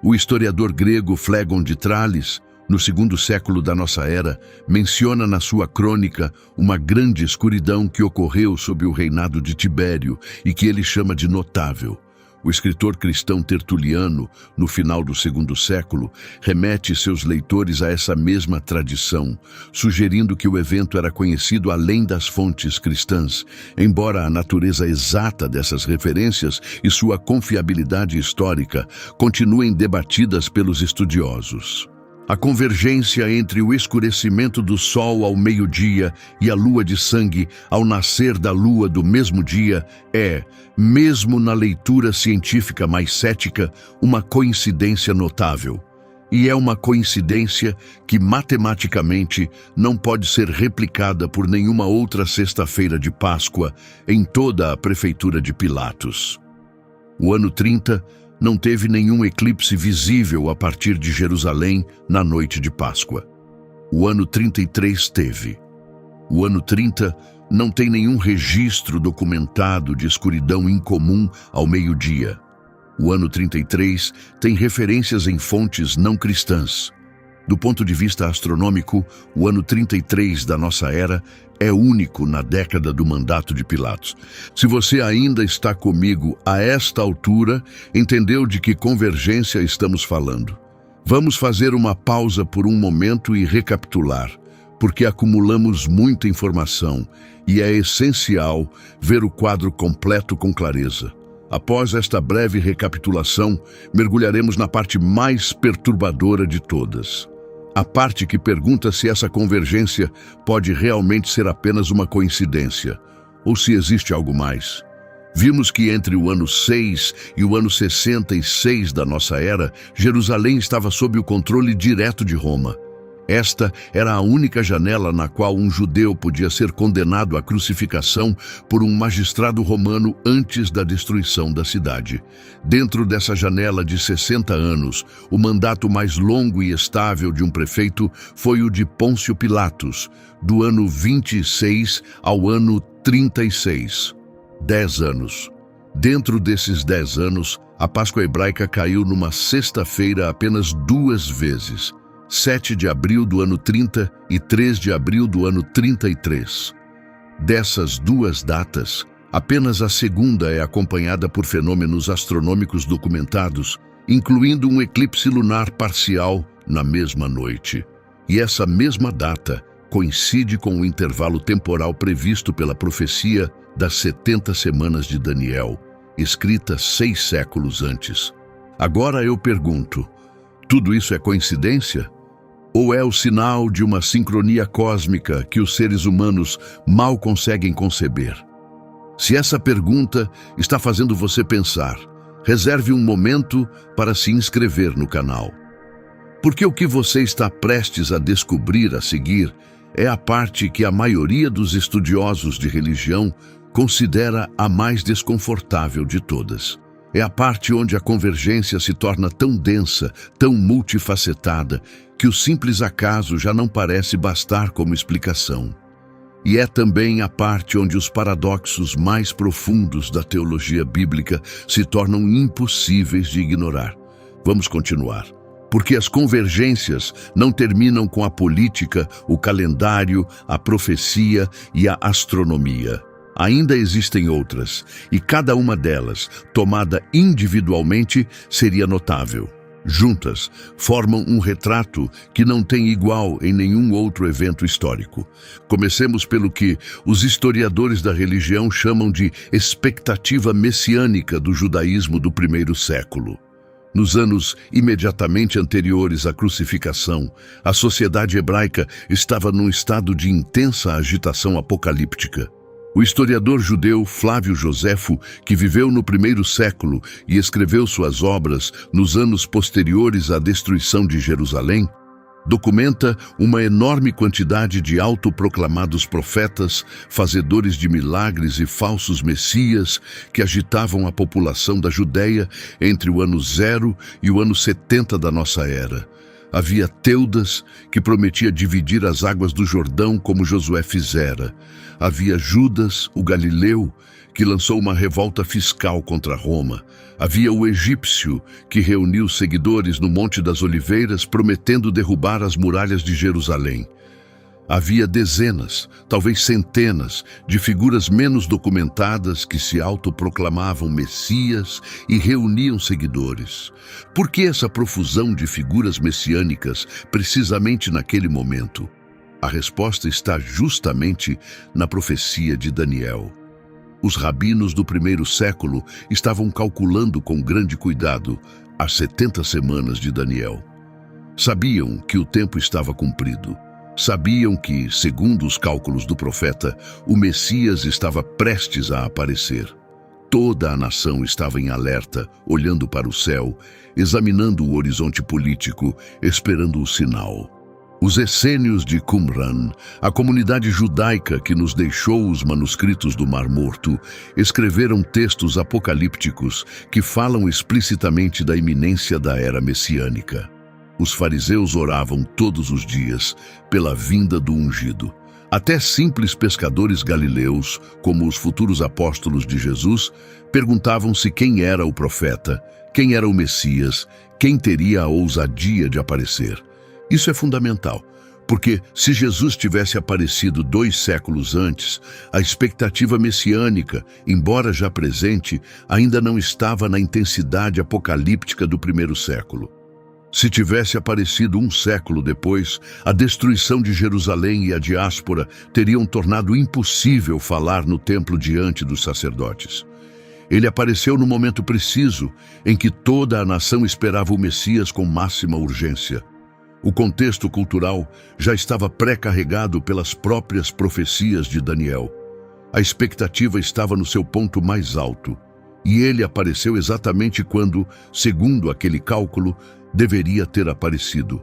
O historiador grego Flégon de Trales, no 2º século da nossa era, menciona na sua crônica uma grande escuridão que ocorreu sob o reinado de Tibério e que ele chama de notável. O escritor cristão Tertuliano, no final do 2º século, remete seus leitores a essa mesma tradição, sugerindo que o evento era conhecido além das fontes cristãs, embora a natureza exata dessas referências e sua confiabilidade histórica continuem debatidas pelos estudiosos. A convergência entre o escurecimento do sol ao meio-dia e a lua de sangue ao nascer da lua do mesmo dia é, mesmo na leitura científica mais cética, uma coincidência notável. E é uma coincidência que matematicamente não pode ser replicada por nenhuma outra sexta-feira de Páscoa em toda a prefeitura de Pilatos. O ano 30 não teve nenhum eclipse visível a partir de Jerusalém na noite de Páscoa. O ano 33 teve. O ano 30 não tem nenhum registro documentado de escuridão incomum ao meio-dia. O ano 33 tem referências em fontes não cristãs. Do ponto de vista astronômico, o ano 33 da nossa era é único na década do mandato de Pilatos. Se você ainda está comigo a esta altura, entendeu de que convergência estamos falando. Vamos fazer uma pausa por um momento e recapitular, porque acumulamos muita informação e é essencial ver o quadro completo com clareza. Após esta breve recapitulação, mergulharemos na parte mais perturbadora de todas. A parte que pergunta se essa convergência pode realmente ser apenas uma coincidência, ou se existe algo mais. Vimos que entre o ano 6 e o ano 66 da nossa era, Jerusalém estava sob o controle direto de Roma. Esta era a única janela na qual um judeu podia ser condenado à crucificação por um magistrado romano antes da destruição da cidade. Dentro dessa janela de 60 anos, o mandato mais longo e estável de um prefeito foi o de Pôncio Pilatos, do ano 26 ao ano 36. 10 anos. Dentro desses 10 anos, a Páscoa hebraica caiu numa sexta-feira apenas 2 vezes. 7 de abril do ano 30 e 3 de abril do ano 33. Dessas 2 datas, apenas a segunda é acompanhada por fenômenos astronômicos documentados, incluindo um eclipse lunar parcial na mesma noite. E essa mesma data coincide com o intervalo temporal previsto pela profecia das 70 semanas de Daniel, escrita 6 séculos antes. Agora eu pergunto, tudo isso é coincidência? Ou é o sinal de uma sincronia cósmica que os seres humanos mal conseguem conceber? Se essa pergunta está fazendo você pensar, reserve um momento para se inscrever no canal. Porque o que você está prestes a descobrir a seguir é a parte que a maioria dos estudiosos de religião considera a mais desconfortável de todas. É a parte onde a convergência se torna tão densa, tão multifacetada, que o simples acaso já não parece bastar como explicação. E é também a parte onde os paradoxos mais profundos da teologia bíblica se tornam impossíveis de ignorar. Vamos continuar. porque as convergências não terminam com a política, o calendário, a profecia e a astronomia. Ainda existem outras, e cada uma delas, tomada individualmente, seria notável. Juntas, formam um retrato que não tem igual em nenhum outro evento histórico. Comecemos pelo que os historiadores da religião chamam de expectativa messiânica do judaísmo do primeiro século. Nos anos imediatamente anteriores à crucificação, a sociedade hebraica estava num estado de intensa agitação apocalíptica. O historiador judeu Flávio Joséfo, que viveu no primeiro século e escreveu suas obras nos anos posteriores à destruição de Jerusalém, documenta uma enorme quantidade de autoproclamados profetas, fazedores de milagres e falsos messias que agitavam a população da Judéia entre o ano 0 e o ano 70 da nossa era. Havia Teudas, que prometia dividir as águas do Jordão como Josué fizera. Havia Judas, o galileu, que lançou uma revolta fiscal contra Roma. Havia o egípcio, que reuniu seguidores no Monte das Oliveiras, prometendo derrubar as muralhas de Jerusalém. Havia dezenas, talvez centenas, de figuras menos documentadas que se autoproclamavam messias e reuniam seguidores. Por que essa profusão de figuras messiânicas precisamente naquele momento? A resposta está justamente na profecia de Daniel. Os rabinos do primeiro século estavam calculando com grande cuidado as 70 semanas de Daniel. Sabiam que o tempo estava cumprido. Sabiam que, segundo os cálculos do profeta, o Messias estava prestes a aparecer. Toda a nação estava em alerta, olhando para o céu, examinando o horizonte político, esperando o sinal. Os essênios de Qumran, a comunidade judaica que nos deixou os manuscritos do Mar Morto, escreveram textos apocalípticos que falam explicitamente da iminência da era messiânica. Os fariseus oravam todos os dias pela vinda do ungido. Até simples pescadores galileus, como os futuros apóstolos de Jesus, perguntavam-se quem era o profeta, quem era o Messias, quem teria a ousadia de aparecer. Isso é fundamental, porque se Jesus tivesse aparecido 2 séculos antes, a expectativa messiânica, embora já presente, ainda não estava na intensidade apocalíptica do primeiro século. Se tivesse aparecido 1 século depois, a destruição de Jerusalém e a diáspora teriam tornado impossível falar no templo diante dos sacerdotes. Ele apareceu no momento preciso em que toda a nação esperava o Messias com máxima urgência. O contexto cultural já estava pré-carregado pelas próprias profecias de Daniel. A expectativa estava no seu ponto mais alto, e ele apareceu exatamente quando, segundo aquele cálculo, deveria ter aparecido.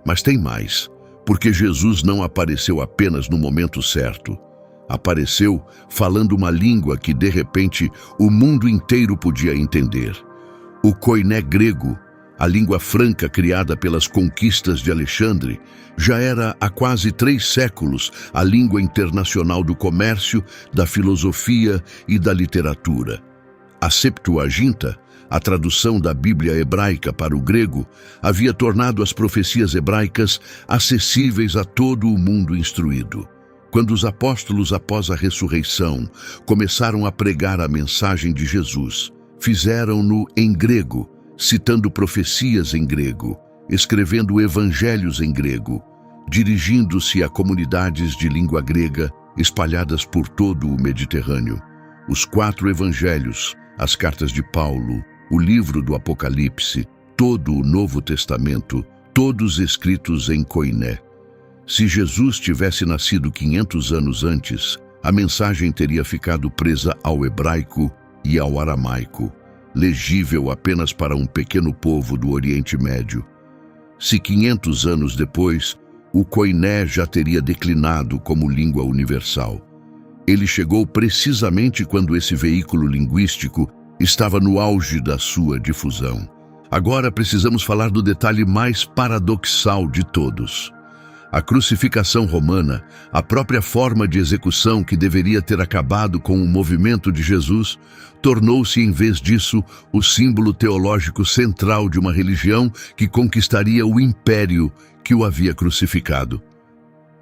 Mas tem mais, porque Jesus não apareceu apenas no momento certo. Apareceu falando uma língua que, de repente, o mundo inteiro podia entender. O koiné grego, a língua franca criada pelas conquistas de Alexandre, já era há quase 3 séculos a língua internacional do comércio, da filosofia e da literatura. A Septuaginta, a tradução da Bíblia hebraica para o grego, havia tornado as profecias hebraicas acessíveis a todo o mundo instruído. Quando os apóstolos, após a ressurreição, começaram a pregar a mensagem de Jesus, fizeram-no em grego, citando profecias em grego, escrevendo evangelhos em grego, dirigindo-se a comunidades de língua grega espalhadas por todo o Mediterrâneo. Os 4 evangelhos, as cartas de Paulo, o livro do Apocalipse, todo o Novo Testamento, todos escritos em koiné. Se Jesus tivesse nascido 500 anos antes, a mensagem teria ficado presa ao hebraico e ao aramaico, legível apenas para um pequeno povo do Oriente Médio. Se 500 anos depois, o koiné já teria declinado como língua universal. Ele chegou precisamente quando esse veículo linguístico estava no auge da sua difusão. Agora precisamos falar do detalhe mais paradoxal de todos. A crucificação romana, a própria forma de execução que deveria ter acabado com o movimento de Jesus, tornou-se, em vez disso, o símbolo teológico central de uma religião que conquistaria o império que o havia crucificado.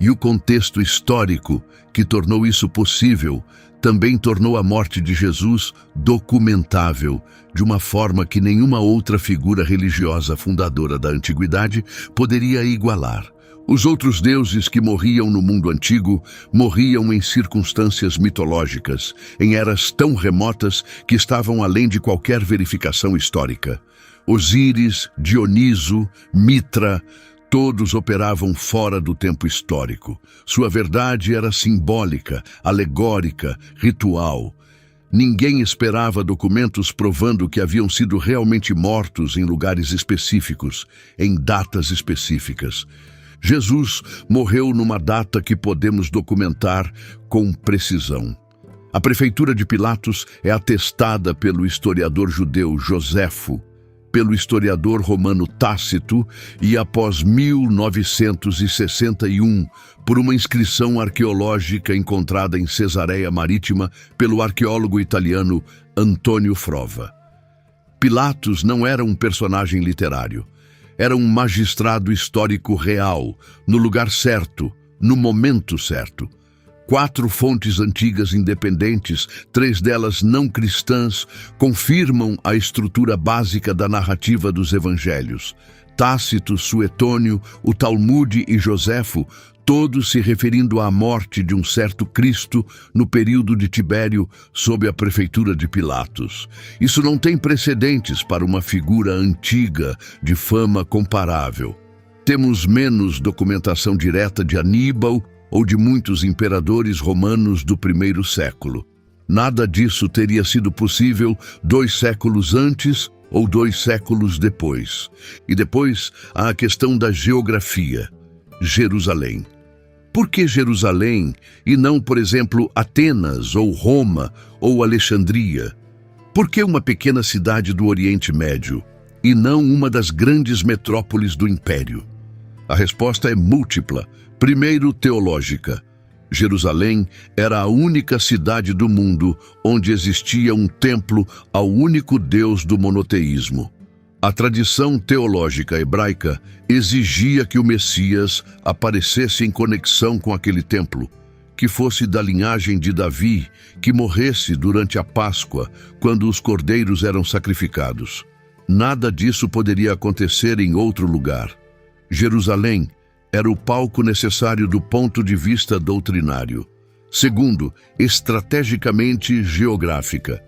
E o contexto histórico que tornou isso possível também tornou a morte de Jesus documentável, de uma forma que nenhuma outra figura religiosa fundadora da antiguidade poderia igualar. Os outros deuses que morriam no mundo antigo morriam em circunstâncias mitológicas, em eras tão remotas que estavam além de qualquer verificação histórica. Osíris, Dioniso, Mitra, todos operavam fora do tempo histórico. Sua verdade era simbólica, alegórica, ritual. Ninguém esperava documentos provando que haviam sido realmente mortos em lugares específicos, em datas específicas. Jesus morreu numa data que podemos documentar com precisão. A prefeitura de Pilatos é atestada pelo historiador judeu Joséfo, pelo historiador romano Tácito e, após 1961, por uma inscrição arqueológica encontrada em Cesareia Marítima pelo arqueólogo italiano Antônio Frova. Pilatos não era um personagem literário. Era um magistrado histórico real, no lugar certo, no momento certo. 4 fontes antigas independentes, 3 delas não cristãs, confirmam a estrutura básica da narrativa dos evangelhos. Tácito, Suetônio, o Talmude e Joséfo, todos se referindo à morte de um certo Cristo no período de Tibério sob a prefeitura de Pilatos. Isso não tem precedentes para uma figura antiga de fama comparável. Temos menos documentação direta de Aníbal ou de muitos imperadores romanos do primeiro século. Nada disso teria sido possível 2 séculos antes ou 2 séculos depois. E depois há a questão da geografia. Jerusalém. Por que Jerusalém e não, por exemplo, Atenas ou Roma ou Alexandria? Por que uma pequena cidade do Oriente Médio e não uma das grandes metrópoles do Império? A resposta é múltipla. Primeiro, teológica. Jerusalém era a única cidade do mundo onde existia um templo ao único Deus do monoteísmo. A tradição teológica hebraica exigia que o Messias aparecesse em conexão com aquele templo, que fosse da linhagem de Davi, que morresse durante a Páscoa, quando os cordeiros eram sacrificados. Nada disso poderia acontecer em outro lugar. Jerusalém era o palco necessário do ponto de vista doutrinário. Segundo, estrategicamente geográfica.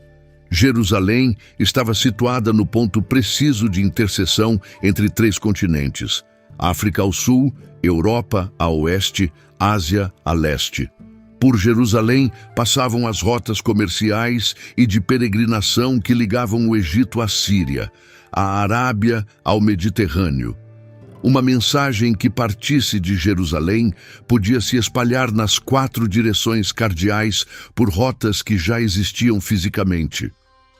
Jerusalém estava situada no ponto preciso de interseção entre 3 continentes: África ao sul, Europa a oeste, Ásia a leste. Por Jerusalém passavam as rotas comerciais e de peregrinação que ligavam o Egito à Síria, a Arábia ao Mediterrâneo. Uma mensagem que partisse de Jerusalém podia se espalhar nas 4 direções cardeais por rotas que já existiam fisicamente.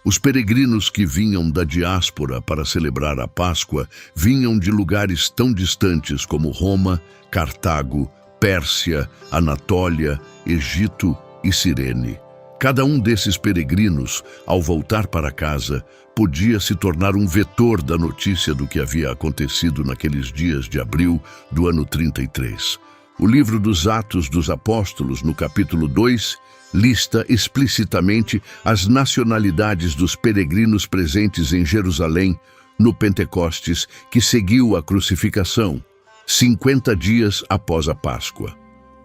Os peregrinos que vinham da diáspora para celebrar a Páscoa vinham de lugares tão distantes como Roma, Cartago, Pérsia, Anatólia, Egito e Cirene. Cada um desses peregrinos, ao voltar para casa, podia se tornar um vetor da notícia do que havia acontecido naqueles dias de abril do ano 33. O livro dos Atos dos Apóstolos, no capítulo 2, lista explicitamente as nacionalidades dos peregrinos presentes em Jerusalém no Pentecostes, que seguiu a crucificação, 50 dias após a Páscoa.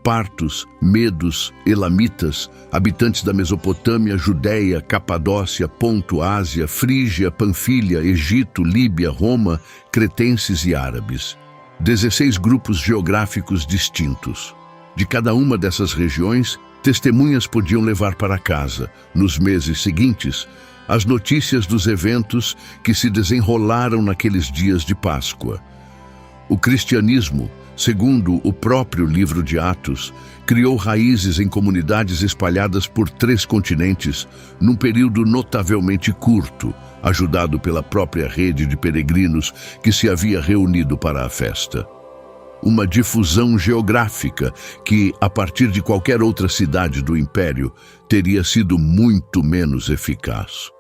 Partos, medos, elamitas, habitantes da Mesopotâmia, Judéia, Capadócia, Ponto, Ásia, Frígia, Panfilha, Egito, Líbia, Roma, cretenses e árabes. 16 grupos geográficos distintos. De cada uma dessas regiões, testemunhas podiam levar para casa, nos meses seguintes, as notícias dos eventos que se desenrolaram naqueles dias de Páscoa. O cristianismo, segundo o próprio livro de Atos, criou raízes em comunidades espalhadas por 3 continentes, num período notavelmente curto, ajudado pela própria rede de peregrinos que se havia reunido para a festa. uma difusão geográfica que, a partir de qualquer outra cidade do Império, teria sido muito menos eficaz.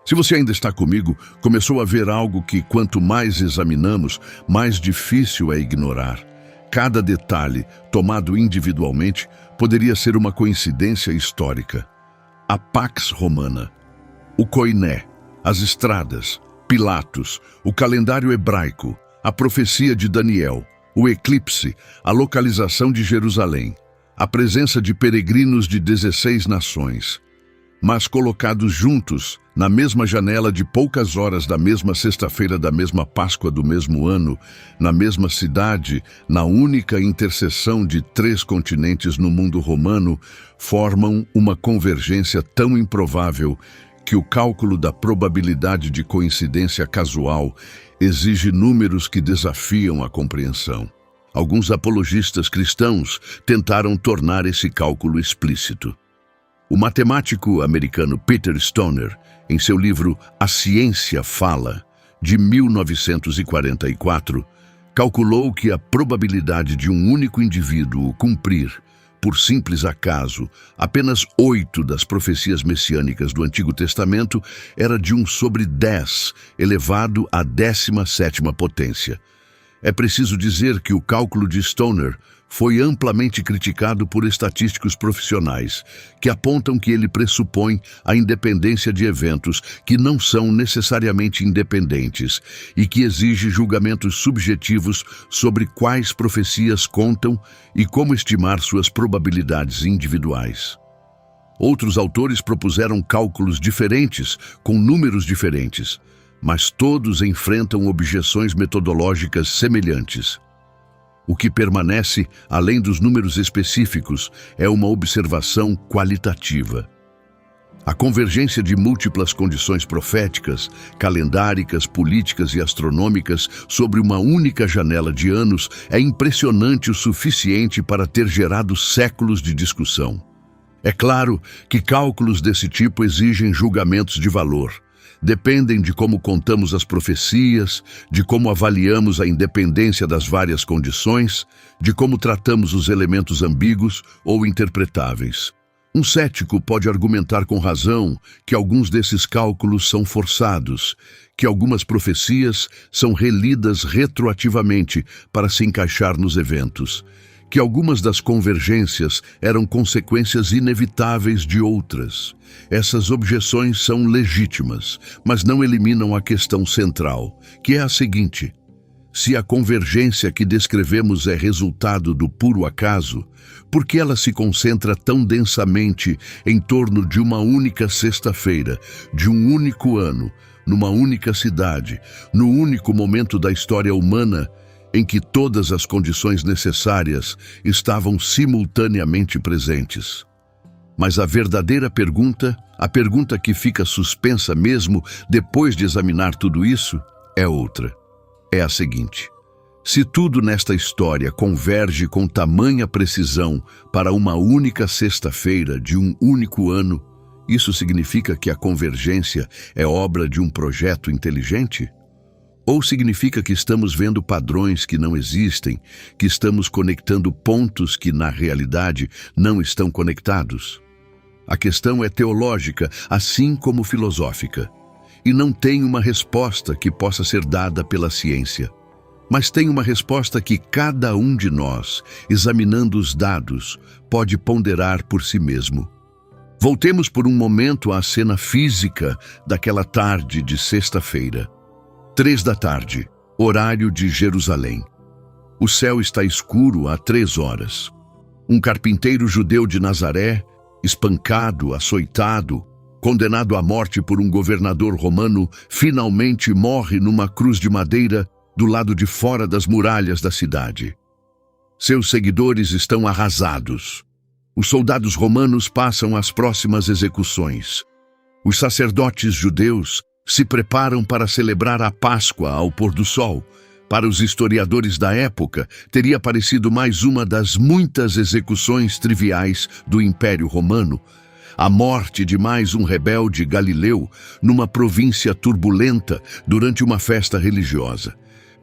Se você ainda está comigo, começou a ver algo que, quanto mais examinamos, mais difícil é ignorar. Cada detalhe, tomado individualmente, poderia ser uma coincidência histórica. A Pax Romana, o Koiné, as estradas, Pilatos, o calendário hebraico, a profecia de Daniel, o eclipse, a localização de Jerusalém, a presença de peregrinos de 16 nações. Mas colocados juntos, na mesma janela de poucas horas da mesma sexta-feira da mesma Páscoa do mesmo ano, na mesma cidade, na única interseção de 3 continentes no mundo romano, formam uma convergência tão improvável que o cálculo da probabilidade de coincidência casual exige números que desafiam a compreensão. Alguns apologistas cristãos tentaram tornar esse cálculo explícito. O matemático americano Peter Stoner, em seu livro A Ciência Fala, de 1944, calculou que a probabilidade de um único indivíduo cumprir, por simples acaso, apenas 8 das profecias messiânicas do Antigo Testamento era de 1/10, elevado à 17ª potência. É preciso dizer que o cálculo de Stoner foi amplamente criticado por estatísticos profissionais, que apontam que ele pressupõe a independência de eventos que não são necessariamente independentes e que exige julgamentos subjetivos sobre quais profecias contam e como estimar suas probabilidades individuais. Outros autores propuseram cálculos diferentes, com números diferentes, mas todos enfrentam objeções metodológicas semelhantes. O que permanece, além dos números específicos, é uma observação qualitativa. A convergência de múltiplas condições proféticas, calendáricas, políticas e astronômicas sobre uma única janela de anos é impressionante o suficiente para ter gerado séculos de discussão. É claro que cálculos desse tipo exigem julgamentos de valor. Dependem de como contamos as profecias, de como avaliamos a independência das várias condições, de como tratamos os elementos ambíguos ou interpretáveis. Um cético pode argumentar com razão que alguns desses cálculos são forçados, que algumas profecias são relidas retroativamente para se encaixar nos eventos, que algumas das convergências eram consequências inevitáveis de outras. Essas objeções são legítimas, mas não eliminam a questão central, que é a seguinte: se a convergência que descrevemos é resultado do puro acaso, por que ela se concentra tão densamente em torno de uma única sexta-feira, de um único ano, numa única cidade, no único momento da história humana em que todas as condições necessárias estavam simultaneamente presentes? Mas a verdadeira pergunta, a pergunta que fica suspensa mesmo depois de examinar tudo isso, é outra. É a seguinte: se tudo nesta história converge com tamanha precisão para uma única sexta-feira de um único ano, isso significa que a convergência é obra de um projeto inteligente? Ou significa que estamos vendo padrões que não existem, que estamos conectando pontos que, na realidade, não estão conectados? A questão é teológica, assim como filosófica, e não tem uma resposta que possa ser dada pela ciência. Mas tem uma resposta que cada um de nós, examinando os dados, pode ponderar por si mesmo. Voltemos por um momento à cena física daquela tarde de sexta-feira. 3 da tarde, horário de Jerusalém. O céu está escuro há 3 horas. Um carpinteiro judeu de Nazaré, espancado, açoitado, condenado à morte por um governador romano, finalmente morre numa cruz de madeira do lado de fora das muralhas da cidade. Seus seguidores estão arrasados. Os soldados romanos passam às próximas execuções. Os sacerdotes judeus se preparam para celebrar a Páscoa ao pôr do sol. Para os historiadores da época, teria parecido mais uma das muitas execuções triviais do Império Romano. A morte de mais um rebelde galileu numa província turbulenta durante uma festa religiosa.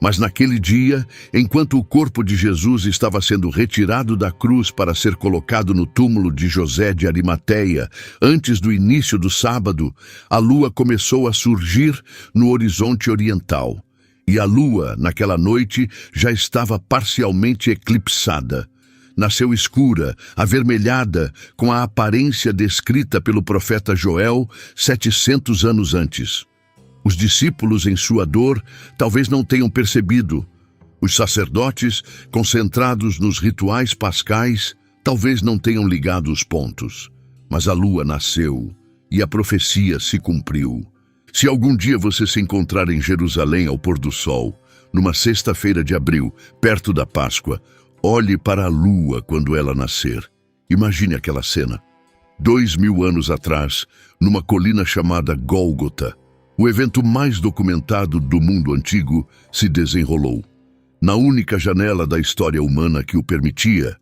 Mas naquele dia, enquanto o corpo de Jesus estava sendo retirado da cruz para ser colocado no túmulo de José de Arimateia, antes do início do sábado, a lua começou a surgir no horizonte oriental. E a lua, naquela noite, já estava parcialmente eclipsada. Nasceu escura, avermelhada, com a aparência descrita pelo profeta Joel 700 anos antes. Os discípulos, em sua dor, talvez não tenham percebido. Os sacerdotes, concentrados nos rituais pascais, talvez não tenham ligado os pontos. Mas a lua nasceu e a profecia se cumpriu. Se algum dia você se encontrar em Jerusalém ao pôr do sol, numa sexta-feira de abril, perto da Páscoa, olhe para a lua quando ela nascer. Imagine aquela cena. 2000 anos atrás, numa colina chamada Gólgota, o evento mais documentado do mundo antigo se desenrolou. Na única janela da história humana que o permitia,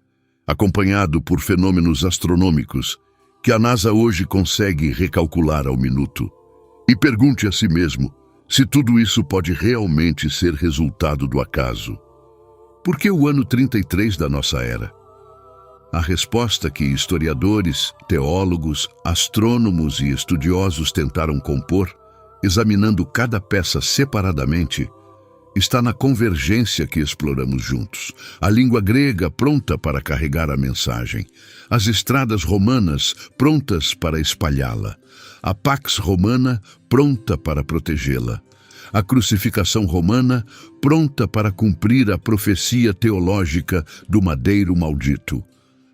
acompanhado por fenômenos astronômicos que a NASA hoje consegue recalcular ao minuto. E pergunte a si mesmo se tudo isso pode realmente ser resultado do acaso. Por que o ano 33 da nossa era? A resposta que historiadores, teólogos, astrônomos e estudiosos tentaram compor, examinando cada peça separadamente, está na convergência que exploramos juntos. A língua grega pronta para carregar a mensagem, as estradas romanas prontas para espalhá-la, a Pax Romana pronta para protegê-la, a crucificação romana pronta para cumprir a profecia teológica do madeiro maldito,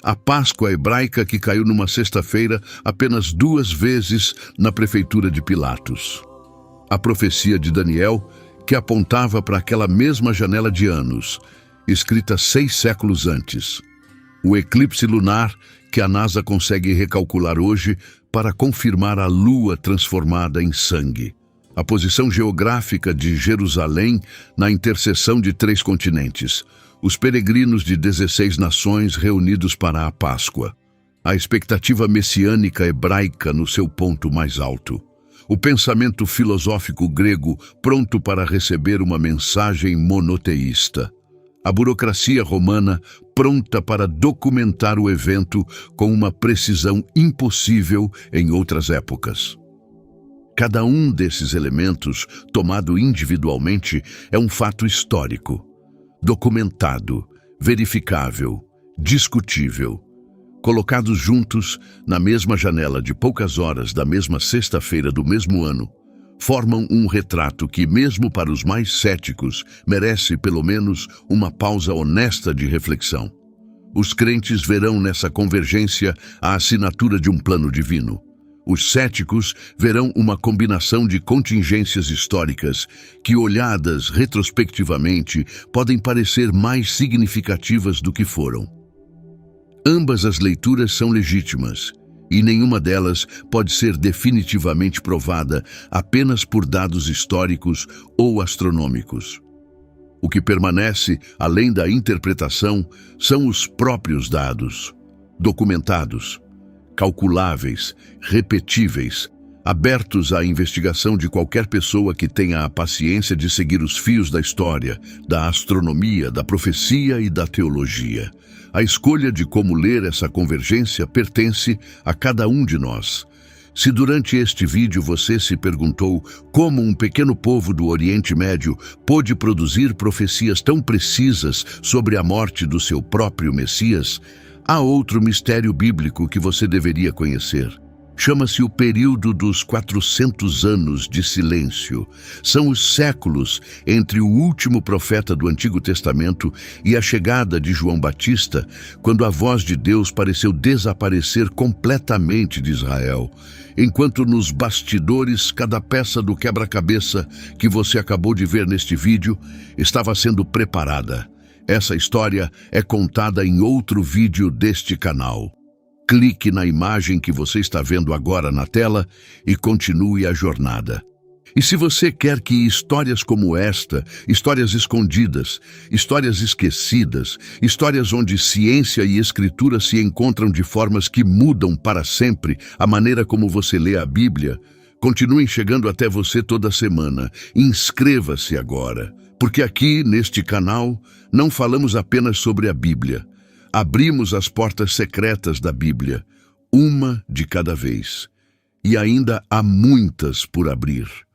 a Páscoa hebraica que caiu numa sexta-feira apenas 2 vezes na prefeitura de Pilatos, a profecia de Daniel que apontava para aquela mesma janela de anos, escrita 6 séculos antes, o eclipse lunar que a NASA consegue recalcular hoje para confirmar a lua transformada em sangue, a posição geográfica de Jerusalém na interseção de 3 continentes, os peregrinos de 16 nações reunidos para a Páscoa, a expectativa messiânica hebraica no seu ponto mais alto, o pensamento filosófico grego pronto para receber uma mensagem monoteísta, a burocracia romana pronta para documentar o evento com uma precisão impossível em outras épocas. Cada um desses elementos, tomado individualmente, é um fato histórico, documentado, verificável, discutível. Colocados juntos, na mesma janela de poucas horas da mesma sexta-feira do mesmo ano, formam um retrato que, mesmo para os mais céticos, merece pelo menos uma pausa honesta de reflexão. Os crentes verão nessa convergência a assinatura de um plano divino. Os céticos verão uma combinação de contingências históricas que, olhadas retrospectivamente, podem parecer mais significativas do que foram. Ambas as leituras são legítimas, e nenhuma delas pode ser definitivamente provada apenas por dados históricos ou astronômicos. O que permanece, além da interpretação, são os próprios dados, documentados, calculáveis, repetíveis, abertos à investigação de qualquer pessoa que tenha a paciência de seguir os fios da história, da astronomia, da profecia e da teologia. A escolha de como ler essa convergência pertence a cada um de nós. Se durante este vídeo você se perguntou como um pequeno povo do Oriente Médio pôde produzir profecias tão precisas sobre a morte do seu próprio Messias, há outro mistério bíblico que você deveria conhecer. Chama-se o período dos 400 anos de silêncio. São os séculos entre o último profeta do Antigo Testamento e a chegada de João Batista, quando a voz de Deus pareceu desaparecer completamente de Israel. Enquanto nos bastidores, cada peça do quebra-cabeça que você acabou de ver neste vídeo estava sendo preparada. Essa história é contada em outro vídeo deste canal. Clique na imagem que você está vendo agora na tela e continue a jornada. E se você quer que histórias como esta, histórias escondidas, histórias esquecidas, histórias onde ciência e escritura se encontram de formas que mudam para sempre a maneira como você lê a Bíblia, continuem chegando até você toda semana, inscreva-se agora. Porque aqui, neste canal, não falamos apenas sobre a Bíblia. Abrimos as portas secretas da Bíblia, uma de cada vez. E ainda há muitas por abrir.